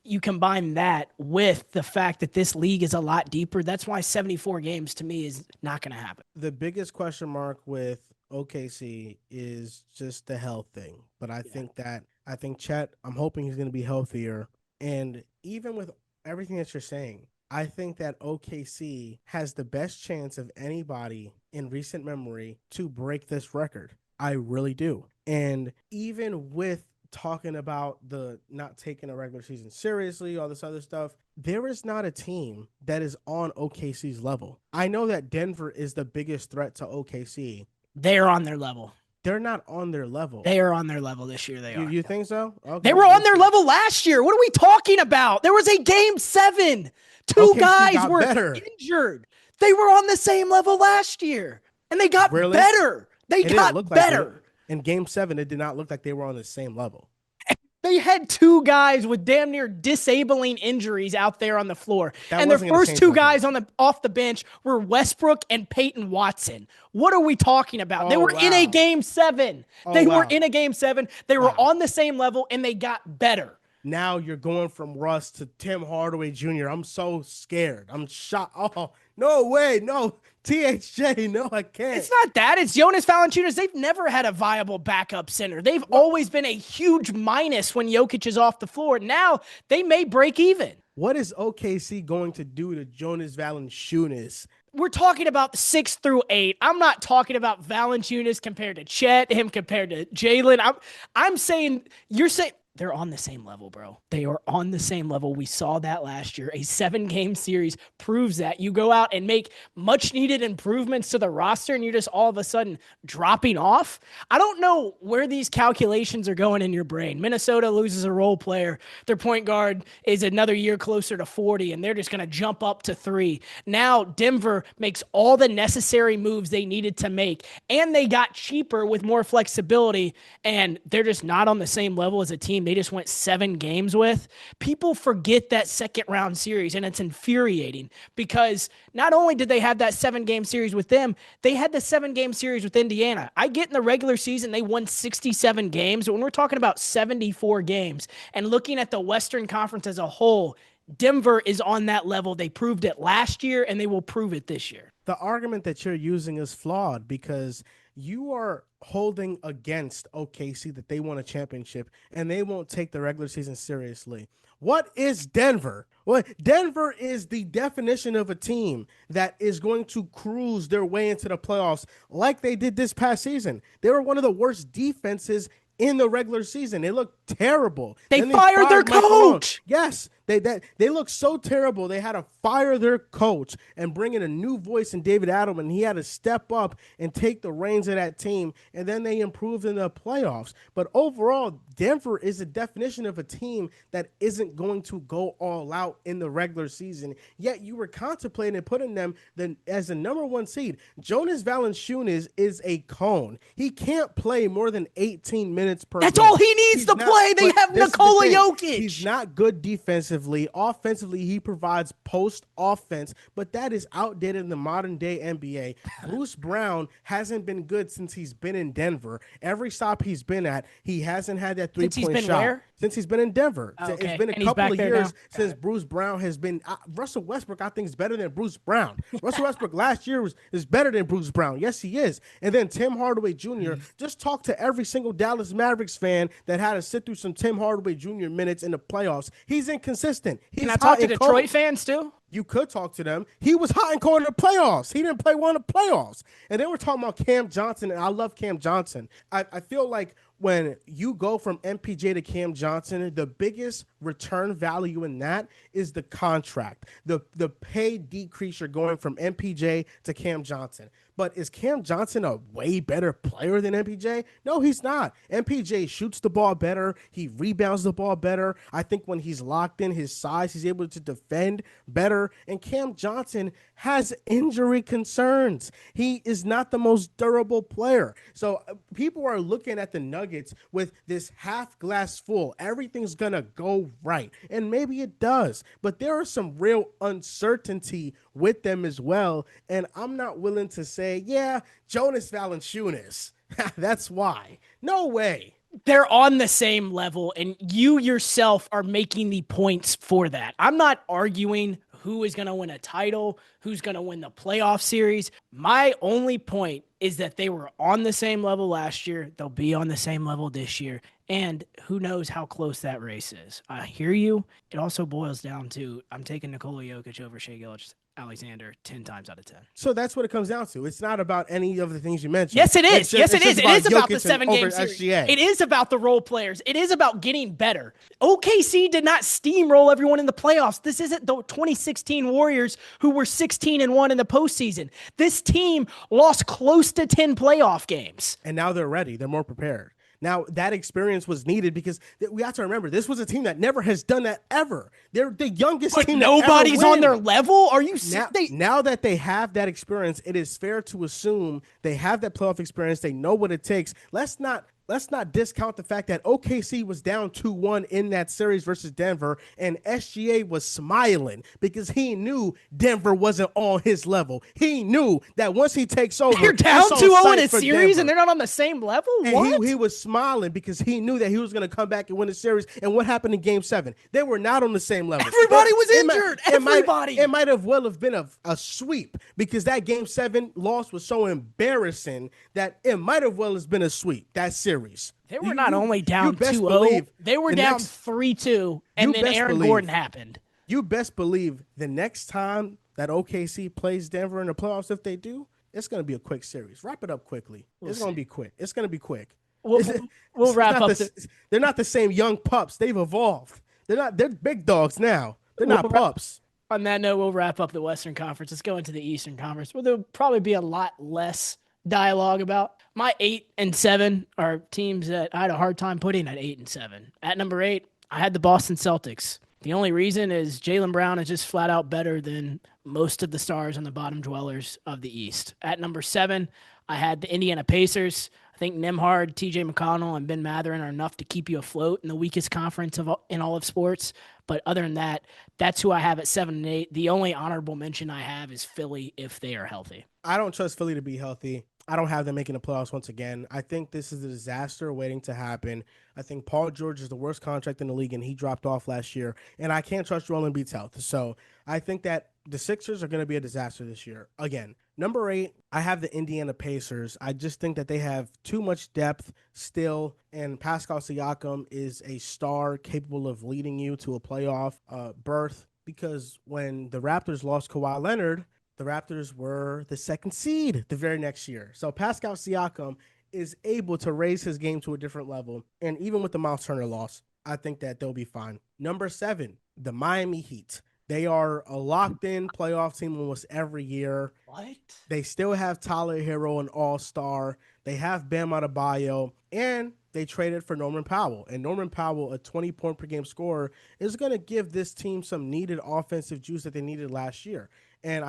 you combine that with the fact that this league is a lot deeper, that's why 74 games to me is not going to happen. The biggest question mark with OKC is just the health thing. But I think Chet, I'm hoping he's going to be healthier. And even with everything that you're saying, I think that OKC has the best chance of anybody in recent memory to break this record. I really do. And even with talking about the not taking a regular season seriously, all this other stuff, there is not a team that is on OKC's level. I know that Denver is the biggest threat to OKC. They're on their level. They're not on their level. They are on their level this year. They are. You think so? Okay. They were on their level last year. What are we talking about? There was a Game 7. Two OKC guys got were better. injured. They were on the same level last year, and they got Really? better. They It didn't got look like better. in Game 7, it did not look like they were on the same level. They had two guys with damn near disabling injuries out there on the floor. That And their wasn't gonna first change two nothing. guys off the bench were Westbrook and Peyton Watson. What are we talking about? They Oh, were in a wow. Game 7. Oh, They were wow. in a Game 7. They were Wow. on the same level, and they got better. Now you're going from Russ to Tim Hardaway Jr. I'm so scared. I'm shocked. Oh, no way. No. THJ. No, I can't. It's not that. It's Jonas Valanciunas. They've never had a viable backup center. They've always been a huge minus when Jokic is off the floor. Now they may break even. What is OKC going to do to Jonas Valanciunas? We're talking about 6 through 8. I'm not talking about Valanciunas compared to Chet, him compared to Jalen. I'm saying, you're saying They're on the same level, bro. They are on the same level. We saw that last year. A 7-game series proves that. You go out and make much needed improvements to the roster and you're just all of a sudden dropping off. I don't know where these calculations are going in your brain. Minnesota loses a role player. Their point guard is another year closer to 40 and they're just going to jump up to 3. Now Denver makes all the necessary moves they needed to make and they got cheaper with more flexibility and they're just not on the same level as a team they just went 7 games with. People forget that second round series, and it's infuriating because not only did they have that 7-game series with them, they had the 7-game series with Indiana. I get in the regular season, they won 67 games, but when we're talking about 74 games and looking at the Western Conference as a whole, Denver is on that level. They proved it last year, and they will prove it this year. The argument that you're using is flawed because you are holding against OKC that they won a championship and they won't take the regular season seriously. What is Denver? Well, Denver is the definition of a team that is going to cruise their way into the playoffs like they did this past season. They were one of the worst defenses in the regular season. They looked terrible. They fired their coach. Yes, they looked so terrible. They had to fire their coach and bring in a new voice in David Adelman. He had to step up and take the reins of that team, and then they improved in the playoffs. But overall, Denver is a definition of a team that isn't going to go all out in the regular season. Yet you were contemplating putting them as the number 1 seed. Jonas Valanciunas is a cone. He can't play more than 18 minutes per That's game. all he needs to play. They have Nikola Jokic. He's not good defensively. Offensively, he provides post offense, but that is outdated in the modern day NBA. Bruce Brown hasn't been good since he's been in Denver. Every stop he's been at, he hasn't had that 3-point shot. Where? Since he's been in Denver. Okay. It's been a couple of years since Bruce Brown has been. Russell Westbrook, I think, is better than Bruce Brown. Russell Westbrook last year is better than Bruce Brown. Yes, he is. And then Tim Hardaway Jr., just talk to every single Dallas Mavericks fan that had to sit through some Tim Hardaway Jr. minutes in the playoffs. He's inconsistent. Can I talk to Detroit fans too? You could talk to them. He was hot and cold in the playoffs. He didn't play one of the playoffs. And then we're talking about Cam Johnson, and I love Cam Johnson. I feel like when you go from MPJ to Cam Johnson, the biggest return value in that is the contract, the pay decrease you're going from MPJ to Cam Johnson. But is Cam Johnson a way better player than MPJ? No, he's not. MPJ shoots the ball better. He rebounds the ball better. I think when he's locked in his size, he's able to defend better. And Cam Johnson has injury concerns. He is not the most durable player. So people are looking at the Nuggets with this half glass full. Everything's going to go right. And maybe it does. But there is some real uncertainty with them as well. And I'm not willing to say, yeah, Jonas Valanciunas. That's why. No way. They're on the same level, and you yourself are making the points for that. I'm not arguing who is going to win a title, who's going to win the playoff series. My only point is that they were on the same level last year. They'll be on the same level this year. And who knows how close that race is. I hear you. It also boils down to I'm taking Nikola Jokic over Shai Gilgeous-Alexander 10 times out of 10. So that's what it comes down to. It's not about any of the things you mentioned. Yes, it is. Yes, it is. It is about the 7-game series. SGA. It is about the role players. It is about getting better. OKC did not steamroll everyone in the playoffs. This isn't the 2016 Warriors who were 16-1 in the postseason. This team lost close to 10 playoff games. And now they're ready. They're more prepared. Now, that experience was needed because we have to remember this was a team that never has done that ever. They're the youngest team. Nobody's on their level. Are you now that they have that experience, it is fair to assume they have that playoff experience. They know what it takes. Let's not discount the fact that OKC was down 2-1 in that series versus Denver, and SGA was smiling because he knew Denver wasn't on his level. He knew that once he takes over, they're down 2-0 in a series Denver. and they're not on the same level? And what? He was smiling because he knew that he was going to come back and win the series. And what happened in Game 7? They were not on the same level. Everybody was injured. Everybody. It might have been a sweep because that Game 7 loss was so embarrassing that it might have been a sweep, that series. They were not only down 2-0, they were down 3-2, and then Aaron Gordon happened. You best believe the next time that OKC plays Denver in the playoffs, if they do, it's going to be a quick series. Wrap it up quickly. It's going to be quick. It's going to be quick. we'll, we'll It's wrap not up the they're not the same young pups. They've evolved. They're big dogs now. They're we'll not pups. on that note, we'll wrap up the Western Conference. Let's go into the Eastern Conference, where there'll probably be a lot less dialogue about. My 8 and 7 are teams that I had a hard time putting at 8 and 7. At number 8, I had the Boston Celtics. The only reason is Jaylen Brown is just flat out better than most of the stars on the bottom dwellers of the East. At number 7, I had the Indiana Pacers. I think Nembhard, T.J. McConnell, and Ben Mathurin are enough to keep you afloat in the weakest conference in all of sports. But other than that, that's who I have at 7 and 8. The only honorable mention I have is Philly if they are healthy. I don't trust Philly to be healthy. I don't have them making the playoffs once again. I think this is a disaster waiting to happen. I think Paul George is the worst contract in the league, and he dropped off last year. And I can't trust Joel Embiid's health. So I think that the Sixers are going to be a disaster this year. Again, number 8, I have the Indiana Pacers. I just think that they have too much depth still, and Pascal Siakam is a star capable of leading you to a playoff berth, because when the Raptors lost Kawhi Leonard, the Raptors were the 2nd seed the very next year. So Pascal Siakam is able to raise his game to a different level. And even with the Miles Turner loss, I think that they'll be fine. Number 7, the Miami Heat. They are a locked-in playoff team almost every year. What? They still have Tyler Hero, an all-star. They have Bam Adebayo, and they traded for Norman Powell. And Norman Powell, a 20-point-per-game scorer, is going to give this team some needed offensive juice that they needed last year. And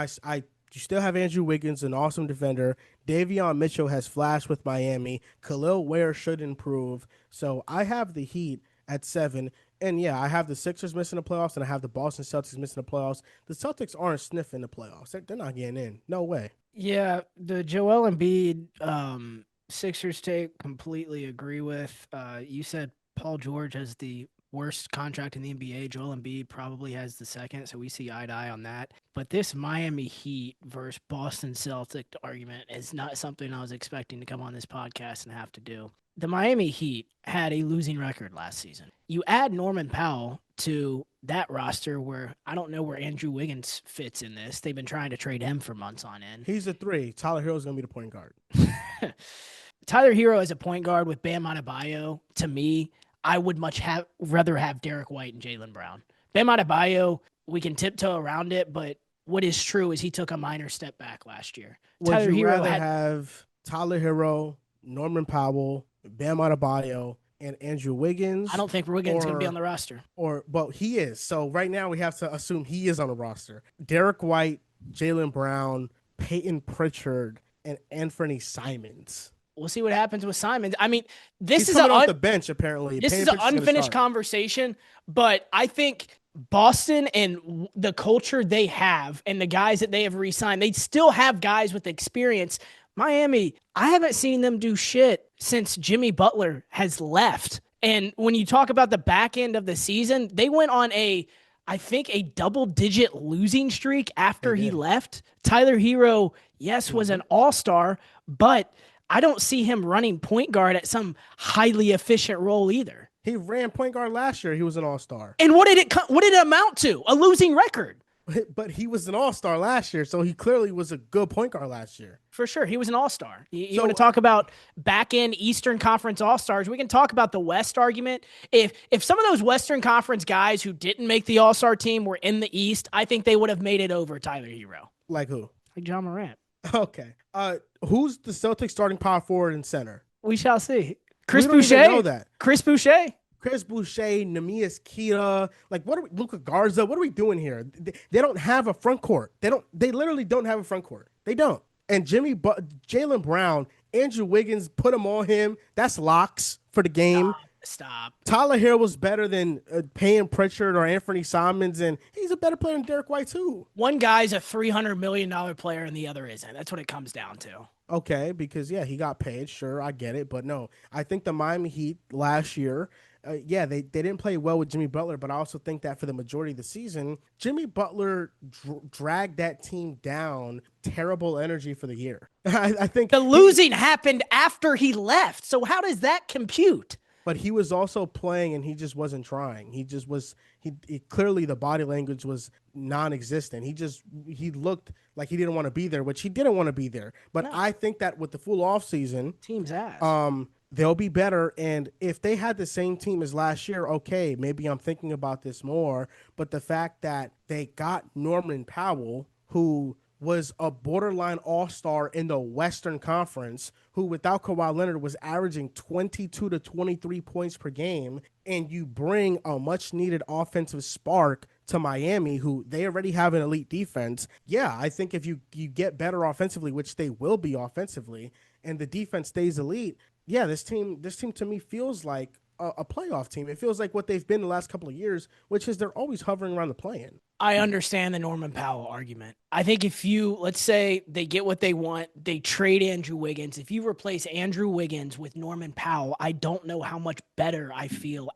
you still have Andrew Wiggins, an awesome defender. Davion Mitchell has flashed with Miami. Khalil Ware should improve. So I have the Heat at 7. And yeah, I have the Sixers missing the playoffs, and I have the Boston Celtics missing the playoffs. The Celtics aren't sniffing the playoffs. They're not getting in. No way. Yeah, the Joel Embiid Sixers take completely agree with. You said Paul George has the worst contract in the NBA. Joel Embiid probably has the second, so we see eye to eye on that. But this Miami Heat versus Boston Celtic argument is not something I was expecting to come on this podcast and have to do. The Miami Heat had a losing record last season. You add Norman Powell to that roster where I don't know where Andrew Wiggins fits in this. They've been trying to trade him for months on end. He's a 3. Tyler Hero's going to be the point guard. Tyler Hero as a point guard with Bam Adebayo, to me, I would rather have Derek White and Jaylen Brown. Bam Adebayo, we can tiptoe around it, but what is true is he took a minor step back last year. Would you rather have Tyler Hero, Norman Powell, Bam Adebayo, and Andrew Wiggins? I don't think Wiggins is going to be on the roster. Well, he is. So right now we have to assume he is on the roster. Derek White, Jaylen Brown, Peyton Pritchard, and Anthony Simons. We'll see what happens with Simons. I mean, this He's is coming off the bench apparently. This is an unfinished conversation, but I think Boston and the culture they have and the guys that they have re-signed, they still have guys with experience. Miami, I haven't seen them do shit since Jimmy Butler has left. And when you talk about the back end of the season, they went on I think a double-digit losing streak after he left. Tyler Hero, yes, was an all-star, but I don't see him running point guard at some highly efficient role either. He ran point guard last year. He was an all-star. And what did it amount to? A losing record. But he was an all-star last year, so he clearly was a good point guard last year. For sure. He was an all-star. You want to talk about back-end Eastern Conference all-stars, we can talk about the West argument. If some of those Western Conference guys who didn't make the all-star team were in the East, I think they would have made it over Tyler Hero. Like who? Like John Morant. Okay. Who's the Celtics starting power forward and center? We shall see. Chris we don't Boucher. even know that. Chris Boucher, Neemias Queta, Luka Garza. What are we doing here? They don't have a front court. They literally don't have a front court. They don't. And Jaylen Brown, Andrew Wiggins, put them on him. That's locks for the game. Stop. Tyler Hero was better than Payne Pritchard or Anthony Simons, and he's a better player than Derek White too. One guy's a $300 million player and the other isn't. That's what it comes down to. Okay, because, he got paid. Sure, I get it. But no, I think the Miami Heat last year, they didn't play well with Jimmy Butler, but I also think that for the majority of the season, Jimmy Butler dragged that team down. Terrible energy for the year. I think the losing happened after he left. So how does that compute? But he was also playing, and he just wasn't trying. He just was. He clearly the body language was non-existent. He looked like he didn't want to be there, which he didn't want to be there. But no. I think that with the full off season, team's ass. they'll be better. And if they had the same team as last year, okay, maybe I'm thinking about this more. But the fact that they got Norman Powell, who was a borderline all-star in the Western Conference, who without Kawhi Leonard was averaging 22 to 23 points per game, and you bring a much-needed offensive spark to Miami, who they already have an elite defense. Yeah, I think if you get better offensively, which they will be offensively, and the defense stays elite, yeah, this team to me feels like a playoff team. It feels like what they've been the last couple of years, which is they're always hovering around the play-in. I understand the Norman Powell argument. I think if you, let's say they get what they want, they trade Andrew Wiggins. If you replace Andrew Wiggins with Norman Powell, I don't know how much better I feel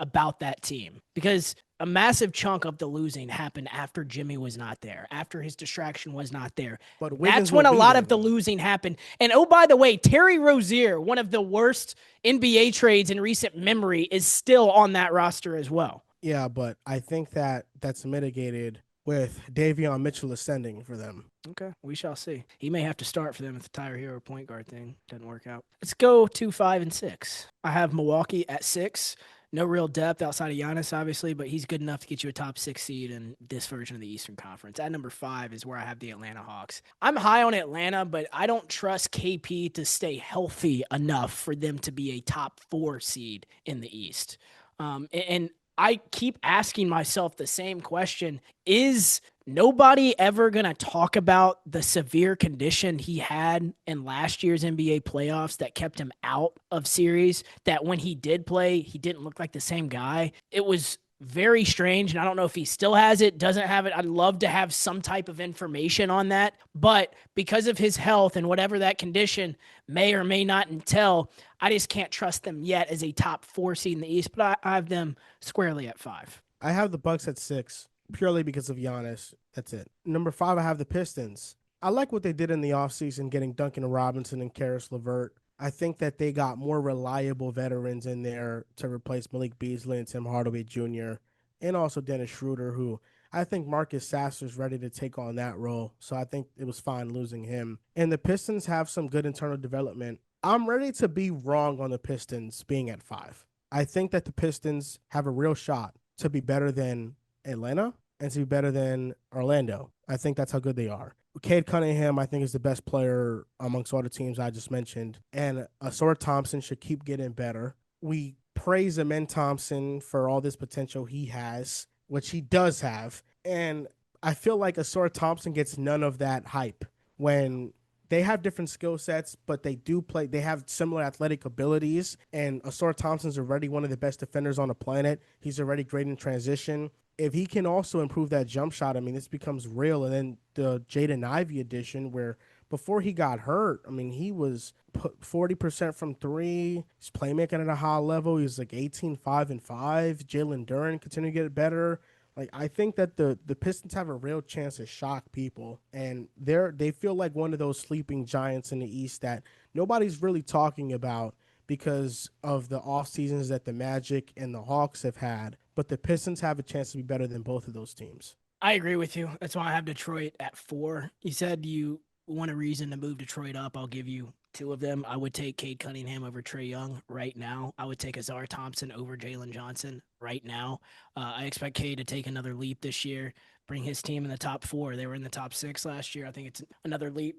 about that team, because a massive chunk of the losing happened after Jimmy was not there, after his distraction was not there. But That's Wiggins will when a be lot there of the though. losing happened. And oh, by the way, Terry Rozier, one of the worst NBA trades in recent memory, is still on that roster as well. Yeah, but I think that that's mitigated with Davion Mitchell ascending for them. Okay, we shall see. He may have to start for them if the Tyler Hero point guard thing doesn't work out. Let's go to 5 and 6. I have Milwaukee at 6. No real depth outside of Giannis, obviously, but he's good enough to get you a top 6 seed in this version of the Eastern Conference. At number 5 is where I have the Atlanta Hawks. I'm high on Atlanta, but I don't trust KP to stay healthy enough for them to be a top 4 seed in the East. And I keep asking myself the same question. Is nobody ever going to talk about the severe condition he had in last year's NBA playoffs that kept him out of series? That when he did play, he didn't look like the same guy. It was very strange, and I don't know if he still has it, doesn't have it. I'd love to have some type of information on that. But because of his health and whatever that condition may or may not entail, I just can't trust them yet as a top 4 seed in the East. But I have them squarely at 5. I have the Bucks at 6 purely because of Giannis. That's it. Number 5, I have the Pistons. I like what they did in the offseason, getting Duncan Robinson and Karis LeVert. I think that they got more reliable veterans in there to replace Malik Beasley and Tim Hardaway Jr. and also Dennis Schroeder, who I think Marcus Sasser's ready to take on that role. So I think it was fine losing him. And the Pistons have some good internal development. I'm ready to be wrong on the Pistons being at 5. I think that the Pistons have a real shot to be better than Atlanta and to be better than Orlando. I think that's how good they are. Cade Cunningham, I think, is the best player amongst all the teams I just mentioned. And Asor Thompson should keep getting better. We praise Amen Thompson for all this potential he has, which he does have. And I feel like Asor Thompson gets none of that hype when they have different skill sets, but they do play. They have similar athletic abilities. And Asor Thompson's already one of the best defenders on the planet. He's already great in transition. If he can also improve that jump shot, I mean, this becomes real. And then the Jaden Ivey edition, where before he got hurt, I mean, he was 40% from 3. He's playmaking at a high level. He's like 18, 5, and 5. Jalen Duren continue to get better. Like, I think that the Pistons have a real chance to shock people, and they feel like one of those sleeping giants in the East that nobody's really talking about because of the off seasons that the Magic and the Hawks have had. But the Pistons have a chance to be better than both of those teams. I agree with you. That's why I have Detroit at 4. You said you want a reason to move Detroit up. I'll give you 2 of them. I would take Cade Cunningham over Trae Young right now. I would take Azar Thompson over Jalen Johnson right now. I expect Cade to take another leap this year, bring his team in the top 4. They were in the top 6 last year. I think it's another leap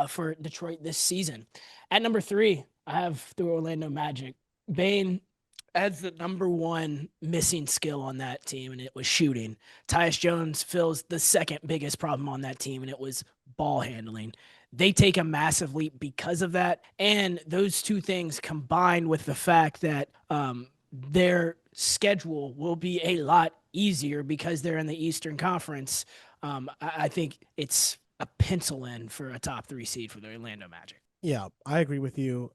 for Detroit this season. At number 3, I have the Orlando Magic. Bane adds the number 1 missing skill on that team, and it was shooting. Tyus Jones fills the second biggest problem on that team, and it was ball handling. They take a massive leap because of that. And those 2 things combined with the fact that their schedule will be a lot easier because they're in the Eastern Conference. I think it's a pencil in for a top 3 seed for the Orlando Magic. Yeah, I agree with you.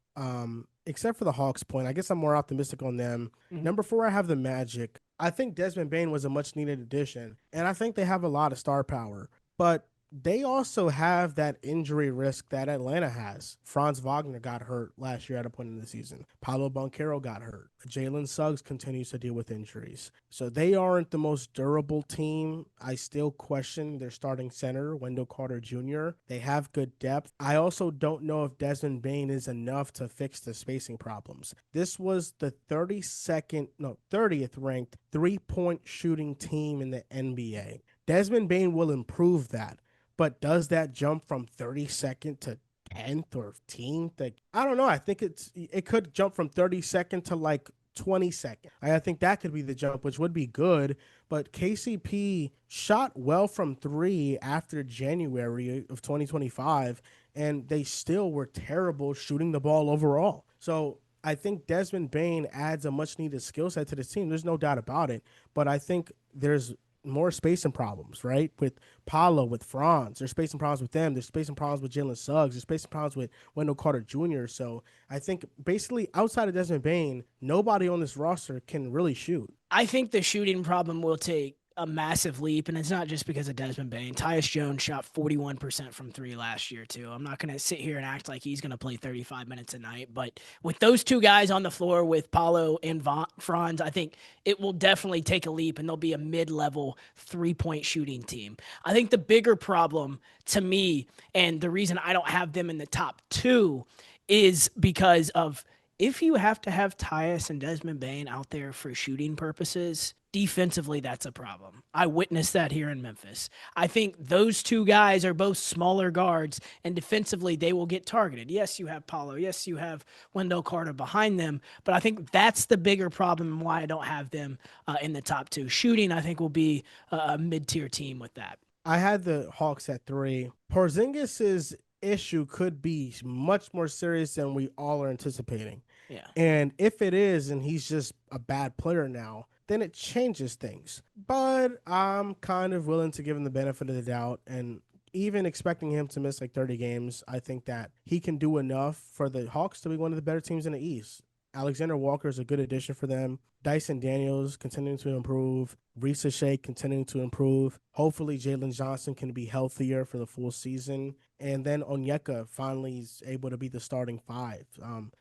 Except for the Hawks point, I guess I'm more optimistic on them. Mm-hmm. Number 4, I have the Magic. I think Desmond Bane was a much needed addition, and I think they have a lot of star power. But they also have that injury risk that Atlanta has. Franz Wagner got hurt last year at a point in the season. Paulo Banchero got hurt. Jalen Suggs continues to deal with injuries. So they aren't the most durable team. I still question their starting center, Wendell Carter Jr. They have good depth. I also don't know if Desmond Bane is enough to fix the spacing problems. This was the 30th ranked three-point shooting team in the NBA. Desmond Bane will improve that. But does that jump from 32nd to 10th or 15th? Like, I don't know. I think it could jump from 32nd to like 22nd. I think that could be the jump, which would be good. But KCP shot well from three after January of 2025, and they still were terrible shooting the ball overall. So I think Desmond Bane adds a much needed skill set to this team. There's no doubt about it. But I think there's more spacing problems, right? With Paulo, with Franz. There's spacing problems with them. There's spacing problems with Jalen Suggs. There's spacing problems with Wendell Carter Jr. So I think basically outside of Desmond Bane, nobody on this roster can really shoot. I think the shooting problem will take a massive leap, and it's not just because of Desmond Bane. Tyus Jones shot 41% from three last year, too. I'm not going to sit here and act like he's going to play 35 minutes a night, but with those two guys on the floor with Paulo and Franz, I think it will definitely take a leap, and they'll be a mid-level three-point shooting team. I think the bigger problem to me, and the reason I don't have them in the top two, is because of if you have to have Tyus and Desmond Bane out there for shooting purposes, defensively, that's a problem. I witnessed that here in Memphis. I think those two guys are both smaller guards, and defensively, they will get targeted. Yes, you have Paulo. Yes, you have Wendell Carter behind them, but I think that's the bigger problem and why I don't have them in the top two. Shooting, I think, will be a mid-tier team with that. I had the Hawks at 3. Porzingis's issue could be much more serious than we all are anticipating. Yeah. And if it is, and he's just a bad player now, then it changes things. But I'm kind of willing to give him the benefit of the doubt. And even expecting him to miss like 30 games, I think that he can do enough for the Hawks to be one of the better teams in the East. Alexander Walker is a good addition for them. Dyson Daniels continuing to improve. Risa Shea continuing to improve. Hopefully, Jalen Johnson can be healthier for the full season. And then Onyeka finally is able to be the starting five.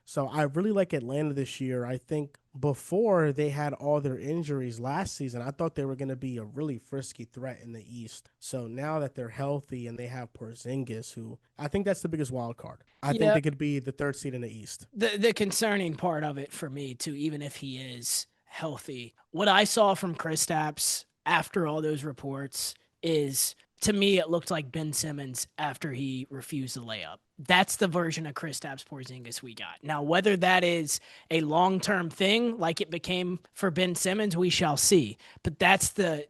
So I really like Atlanta this year. I think before they had all their injuries last season, I thought they were going to be a really frisky threat in the East. So now that they're healthy and they have Porzingis, who I think that's the biggest wild card. I think they could be the third seed in the East. The concerning part of it for me, too, even if he is healthy, what I saw from Kristaps after all those reports is, to me, it looked like Ben Simmons after he refused the layup. That's the version of Kristaps Porzingis we got. Now, whether that is a long-term thing like it became for Ben Simmons, we shall see. But that's the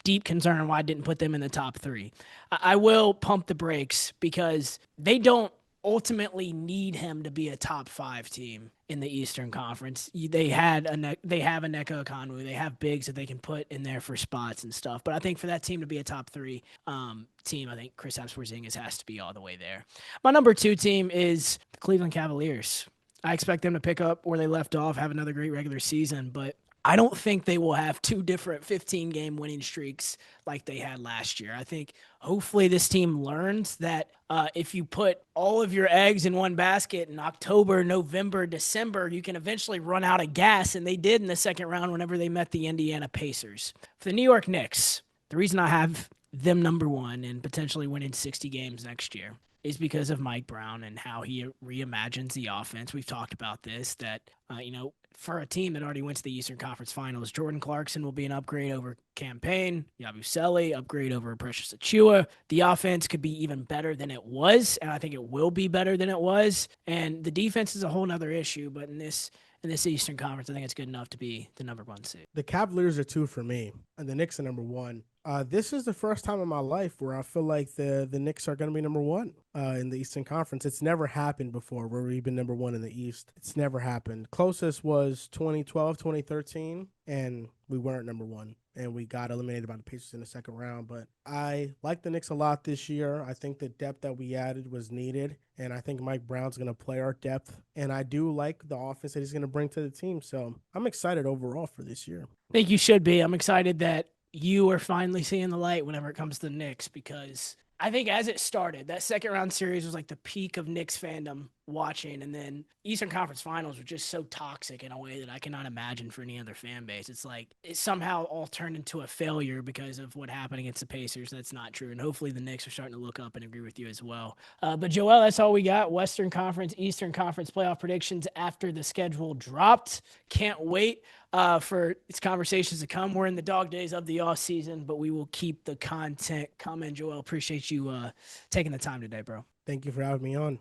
deep concern why I didn't put them in the top three. I will pump the brakes because they don't ultimately need him to be a top 5 team in the Eastern Conference. They have a Nneka Okongwu. They have bigs that they can put in there for spots and stuff. But I think for that team to be a top 3 team, I think Kristaps Porzingis has to be all the way there. My number 2 team is the Cleveland Cavaliers. I expect them to pick up where they left off, have another great regular season, but I don't think they will have 2 different 15-game winning streaks like they had last year. I think hopefully this team learns that if you put all of your eggs in one basket in October, November, December, you can eventually run out of gas, and they did in the second round whenever they met the Indiana Pacers. For the New York Knicks, the reason I have them number 1 and potentially winning 60 games next year is because of Mike Brown and how he reimagines the offense. We've talked about this, that, for a team that already went to the Eastern Conference Finals, Jordan Clarkson will be an upgrade over Campaign, Yabusele, upgrade over Precious Achiuwa. The offense could be even better than it was, and I think it will be better than it was. And the defense is a whole nother issue, but in this Eastern Conference, I think it's good enough to be the number 1 seed. The Cavaliers are 2 for me, and the Knicks are number 1. This is the first time in my life where I feel like the Knicks are going to be number 1 in the Eastern Conference. It's never happened before where we've been number 1 in the East. It's never happened. Closest was 2012, 2013, and we weren't number 1. And we got eliminated by the Pacers in the second round. But I like the Knicks a lot this year. I think the depth that we added was needed. And I think Mike Brown's going to play our depth. And I do like the offense that he's going to bring to the team. So I'm excited overall for this year. I think you should be. I'm excited that you are finally seeing the light whenever it comes to the Knicks, because I think as it started, that second round series was like the peak of Knicks fandom watching, and then Eastern Conference Finals were just so toxic in a way that I cannot imagine for any other fan base. It's like it somehow all turned into a failure because of what happened against the Pacers. That's not true, and hopefully the Knicks are starting to look up and agree with you as well. But Joel, that's all we got. Western Conference, Eastern Conference playoff predictions after the schedule dropped. Can't wait for its conversations to come. We're in the dog days of the off season, but we will keep the content coming. Joel, appreciate you taking the time today, bro. Thank you for having me on.